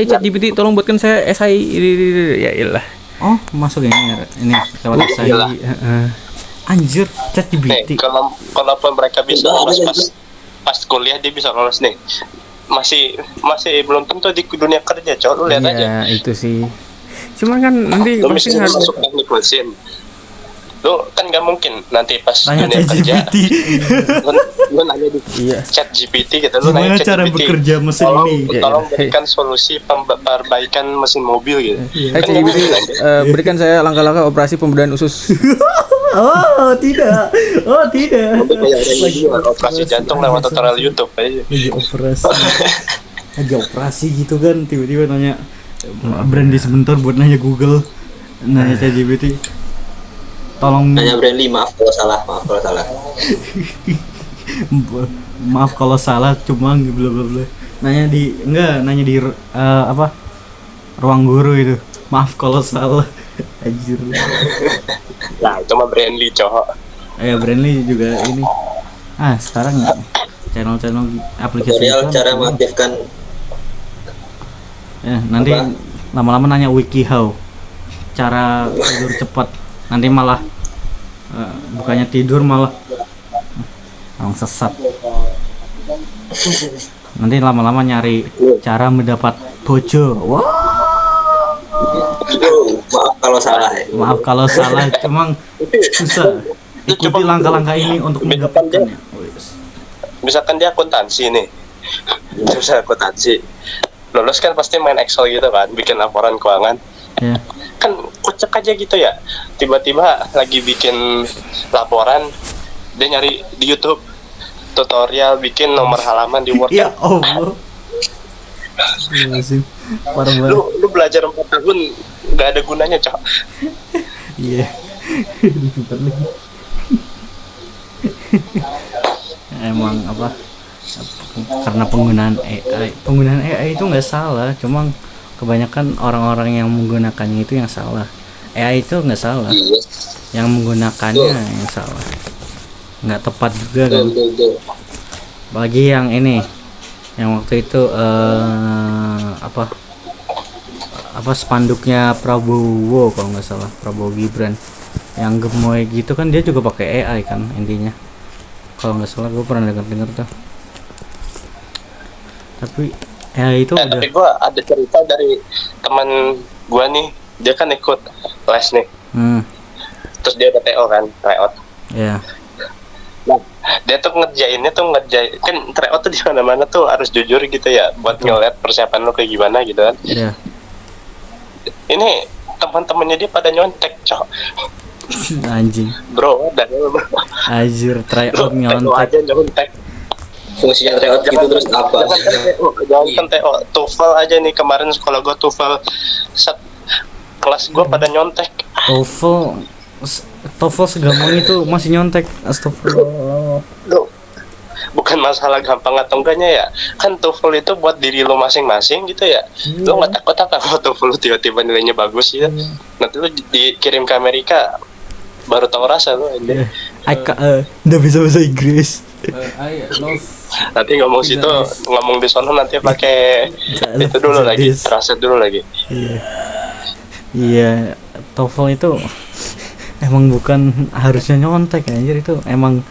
ChatGPT tolong buatkan saya esai ya iyalah. Oh, masuk ini lewat esai. Anjir, ChatGPT. Kalaupun mereka bisa lolos pas kuliah, dia bisa lolos nih. masih belum tentu di dunia kerja, Cok. Lu lihat aja. Iya, itu sih. Cuman kan nanti Lu pasti misalnya harus masuk teknik mesin, lu kan nggak mungkin nanti pas tanya dunia kerja ChatGPT. lu nanya di Iya. chat GPT gitu, lu Gimana nanya chat cara GPT, bekerja mesin tolong, ini? tolong Iya. berikan solusi perbaikan mesin mobil gitu. Iya. Kan nggak mungkin aja. Berikan saya langkah-langkah operasi pembedaan usus. Oh, tidak. Oh, tidak. Tapi kayak orang ini operasi jantung lewat tutorial YouTube aja. Lagi operasi gitu kan, tiba-tiba nanya berhenti sebentar buat nanya Google, nanya ChatGPT. Tolong Nanya Brandly, maaf kalau salah. maaf kalau salah, cuma bla bla bla. Nanya di apa? Ruang guru itu. Maaf kalau salah. Anjir. Nah, itu mah Brandly, cowok. Brandly juga ini. Sekarang channel-channel aplikasi Tutorial itu cara mengaktifkan. nanti lama-lama nanya WikiHow cara tidur cepat, nanti malah bukannya tidur malah orang sesat. Nanti lama-lama nyari cara mendapat bojo. Maaf kalau salah ya. Maaf kalau salah, cuma susah. Ikuti langkah-langkah ini untuk mendapatkannya. Misalkan dia akuntansi nih, bisa akuntansi, lulus kan pasti main Excel gitu kan, bikin laporan keuangan. Ya. Kan kocak aja gitu ya, tiba-tiba lagi bikin laporan, dia nyari di YouTube tutorial bikin nomor halaman di Word. Ya Allah. Parah banget. Lu belajar 4 tahun nggak ada gunanya, Cok. Iya. Emang apa? Karena penggunaan AI itu nggak salah, cuma kebanyakan orang-orang yang menggunakannya itu yang salah. AI itu nggak salah, yang menggunakannya yang salah, nggak tepat juga kan. Bagi yang ini, yang waktu itu apa spanduknya Prabowo kalau nggak salah, Prabowo Gibran, yang gemoy gitu kan, dia juga pakai AI kan intinya. Kalau nggak salah, gue pernah dengar tuh. Tapi AI itu udah. Tapi gue ada cerita dari teman gue nih, dia kan ikut les nih. Terus dia ada TO kan, tryout. Ya. Nah, dia tuh ngerjain kan tryout tuh di mana-mana tuh harus jujur gitu ya, buat ngeliat persiapan lo kayak gimana gitu kan. Iya. Ini teman-temannya dia pada nyontek, Cok. Anjing. Bro, Anjir, tryout nyontek. Aja nyontek. Fungsinya tryout gitu terus apa? Jangan TO, TOEFL aja nih, kemarin sekolah gue TOEFL kelas gue pada nyontek. TOEFL segampang itu masih nyontek. Astagfirullah. Bukan masalah gampang atau enggaknya ya, kan TOEFL itu buat diri lo masing-masing gitu ya. Lo nggak takut kalau TOEFL lo tiba-tiba nilainya bagus ya, nanti lo dikirim ke Amerika baru tahu rasa lo. Nggak bisa bahasa Inggris. Nanti ngomong situ, ngomong di sana nanti pakai itu dulu lagi, translate dulu lagi. Iya, TOEFL itu emang bukan harusnya nyontek anjir, itu emang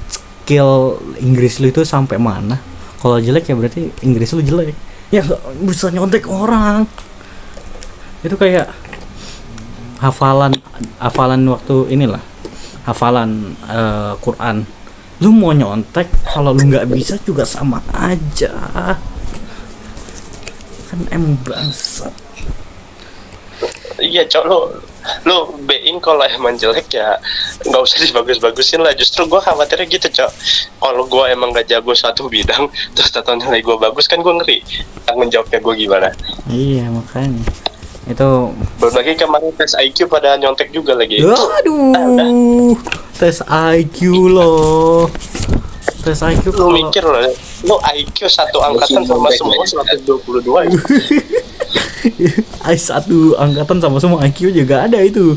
skill Inggris lu itu sampai mana. Kalau jelek ya berarti Inggris lu jelek. Ya nggak bisa nyontek orang. Itu kayak hafalan waktu inilah, hafalan Quran. Lu mau nyontek, kalau lu nggak bisa juga sama aja. Kan emang bangsat. Iya, Cok, lu being kalau emang jelek ya nggak usah dibagus-bagusin lah. Justru gue khawatirnya gitu, Cok. Kalau gue emang gak jago satu bidang, terus tato nilai gue bagus, kan gue ngeri tanggung jawabnya gue gimana. Iya, makanya itu. Belum lagi kemarin tes IQ pada nyontek juga lagi. Aduh, tes IQ loh. Tes IQ lu mikir loh, lu IQ satu angkatan sama semua 122 ya. satu angkatan sama semua IQ juga ada itu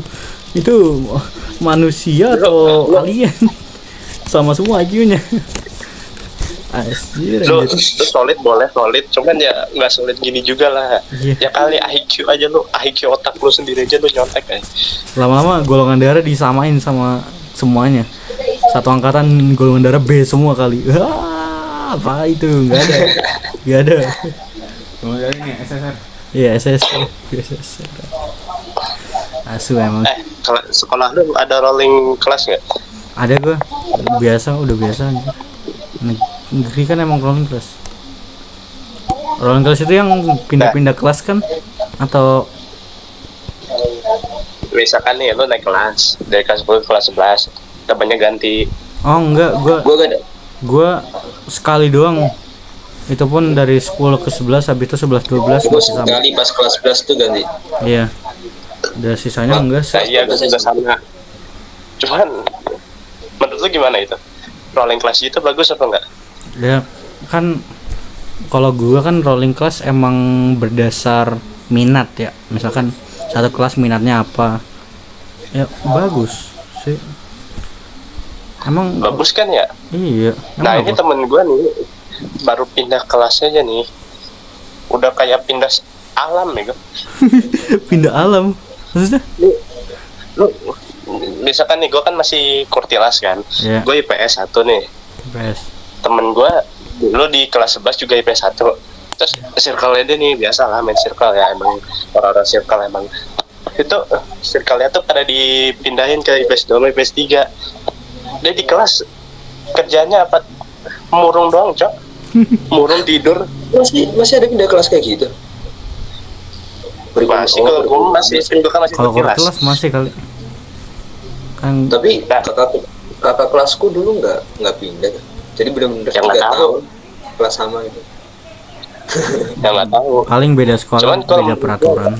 manusia atau alien sama semua IQ-nya. Anjir, lu solid boleh solid, cuman ya nggak solid gini juga lah. Ya kali IQ aja lu, IQ otak lu sendiri aja lu nyontek aja. Lama-lama golongan darah disamain sama semuanya. Satu angkatan golongan darah B semua kali. Apa itu? Nggak ada. Kemudian ini SSR. Iya, SSR. Asu emang. Kalau sekolah lu ada rolling kelas nggak? Ada gua. Udah biasa aja. Negeri kan emang rolling kelas. Rolling kelas itu yang pindah-pindah kelas kan? Atau Misalkan nih lu naik kelas dari kelas 10 ke kelas 11, temennya ganti. oh enggak, Gua gak ada. gua sekali doang. Itu pun dari 10 ke 11, habis itu 11 12 Gua masih sama. sekali pas kelas 11 tuh ganti. Iya. Udah sisanya enggak sih. Nah, iya gue juga sama. Cuman menurut lu gimana itu? Rolling kelas itu bagus apa enggak? Ya kan kalau gua kan rolling class emang berdasar minat ya. Misalkan satu kelas minatnya apa. Ya bagus sih. Emang Bagus kan ya? iya. Nah Emang ini apa? temen gue nih baru pindah kelasnya aja nih. Udah kayak pindah alam ya gue. Pindah alam. Maksudnya? Lu misalkan nih gue kan masih kurtilas kan. Iya. Gue IPS 1 nih. Best. Temen gue dulu di kelas 11 juga IPS 1. Terus circle-nya dia nih biasa lah main circle ya, emang orang-orang circle emang. Itu circle-nya tuh pada dipindahin ke IPS 2 IPS 3. Dia di kelas kerjanya apa? Murung doang, Cok. Murung tidur. Masih ada pindah kelas kayak gitu. Masih kalau gue masih masih Kalau kelas. kelas masih kali. Kan Tapi kakak kelasku dulu nggak pindah. Jadi benar-benar Yang 3 nggak tahu. tahun kelas sama itu. Ya nggak tahu. paling beda sekolah, Cuman kalau beda peraturan.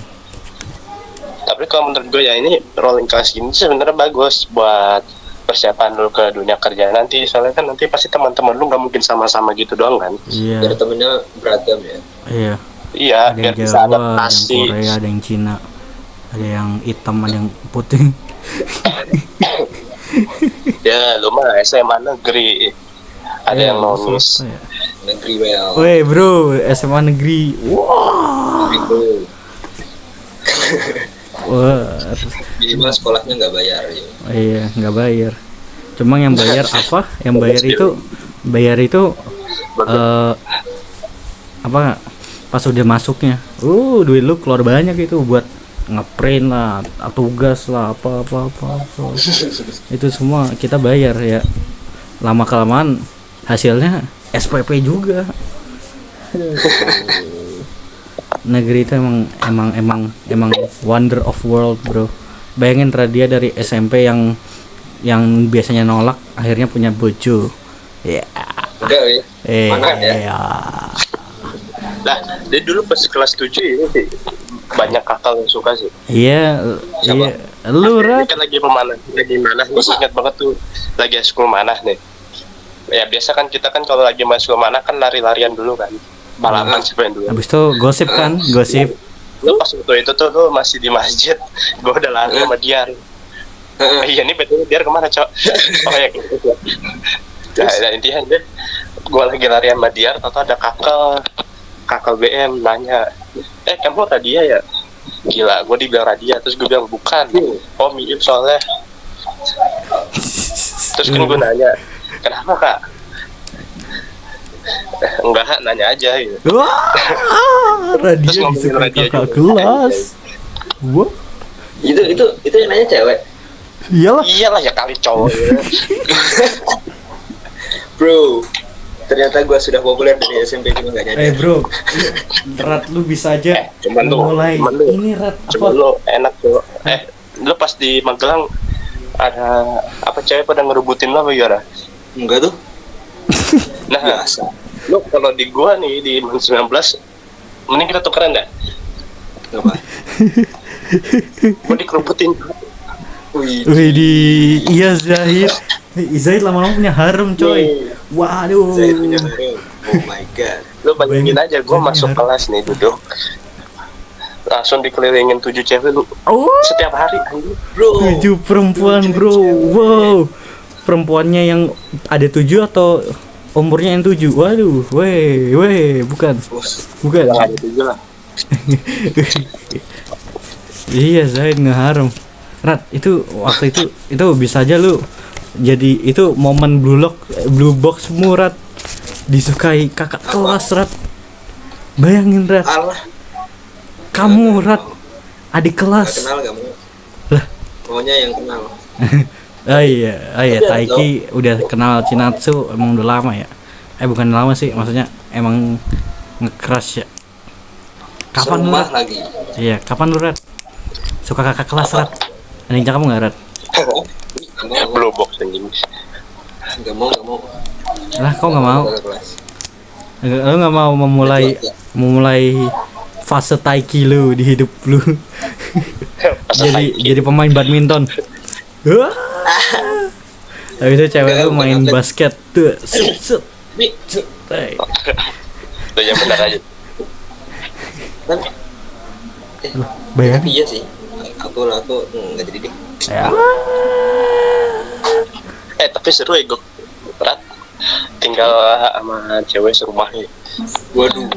Tapi kalau menurut gue ya ini rolling class ini sebenarnya bagus buat persiapan lu ke dunia kerja nanti. Soalnya kan nanti pasti teman-teman lu nggak mungkin sama-sama gitu doang kan. Iya. Biar temennya beragam ya. Iya. Iya, Ada biar yang bisa Jawa, ada yang adaptasi. Korea, ada yang Cina, ada yang hitam, ada yang putih. Ya lu mah SMA negeri. Ada yang nonis. Apa ya? Negeri well. Weh bro, SMA negeri. Wah. Itu Wah. minimal sekolahnya nggak bayar ya. Iya, nggak bayar. Cuma yang bayar apa? Yang bayar itu apa? Pas udah masuknya. Duit lu keluar banyak itu buat ngeprint lah, tugas lah, apa. Itu semua kita bayar ya. Lama kelamaan hasilnya SPP juga. Negeri itu emang wonder of world, bro. Bayangin Radia dari SMP yang biasanya nolak akhirnya punya bojo. Ya. Enggak ya. Mana ya? Ya. Nah, dia dulu pas kelas 7 ini sih banyak kakak yang suka sih. Iya, Siapa? iya. Lu Ini Rat. kan lagi pemanah, lagi manah. Gue ingat banget tuh lagi eskul manah nih. Ya biasa kan kita kan kalau lagi masuk manah kan lari-larian dulu kan. Balapan sebenarnya dulu. Habis itu gosip kan, gosip. Lu pas waktu itu tuh lu masih di masjid. Gue udah lari sama Diar. Iya nih betul Diar kemana, Cok? Oh ya gitu. Nah, intinya deh, gue lagi lari sama Diar, atau ada kakak BM nanya, kamu Radia ya? Gila, gue dibilang Radia, terus gue bilang bukan. Oh mirip soalnya. Terus kan gue nanya, kenapa kak? Enggak, nanya aja gitu. Wah, Terus Radia ngomongin disukai Radia kakak juga. kelas. Wah, Itu yang nanya cewek. iyalah. Iyalah ya kali cowok. Bro, ternyata gua sudah populer dari SMP cuma nggak nyadar. Bro, Rat lu bisa aja Cuman lu, mulai cuman lu. ini Rat Cuma apa? lu enak tuh. Lu pas di Magelang ada apa cewek pada ngerebutin lo apa gimana? Enggak tuh. Nah, Biasa. lu kalau di gua nih di 19 mending kita tukeran dah. Apa? Gua dikerebutin. Wih. Wih iya Zahid. Zahid lama-lama punya harem coy. Waduh. Saya punya harem. Oh my god. Lu bayangin aja gua Bayangin masuk harem. kelas nih duduk. Langsung dikelilingin 7 cewek lu Oh, setiap hari anjing. Bro. 7 perempuan bro. Wow. Perempuannya yang ada 7 atau umurnya yang 7? Waduh, weh, bukan. Bukan. Yang ada 7 lah. Iya, Zaid ngeharem. Rat, itu waktu itu bisa aja lu jadi itu momen blue box Murat. disukai kakak kelas, Rat. Bayangin, Rat. Allah. Kamu, Rat, adik kelas. Kenal kamu. Lah, Maunya yang kenal. oh iya, Taiki udah kenal Chinatsu emang udah lama ya. Bukan lama sih, maksudnya emang nge-crush ya. Kapan lu, Rat? Lagi. Iya, kapan lu, Rat? Suka kakak kelas, Rat? Ada yang cakep nggak, Rat? Belum boxing ini. Gak mau. Lah, kok nggak mau? Lu nggak mau memulai fase Taiki lu di hidup lu? jadi pemain badminton. Habis itu cewek lu main basket tuh. Set. Udah yang benar aja. Bayang. Iya sih. Aku nggak jadi deh. Ya. Tapi seru ya gue. Tinggal sama cewek serumah nih. Waduh.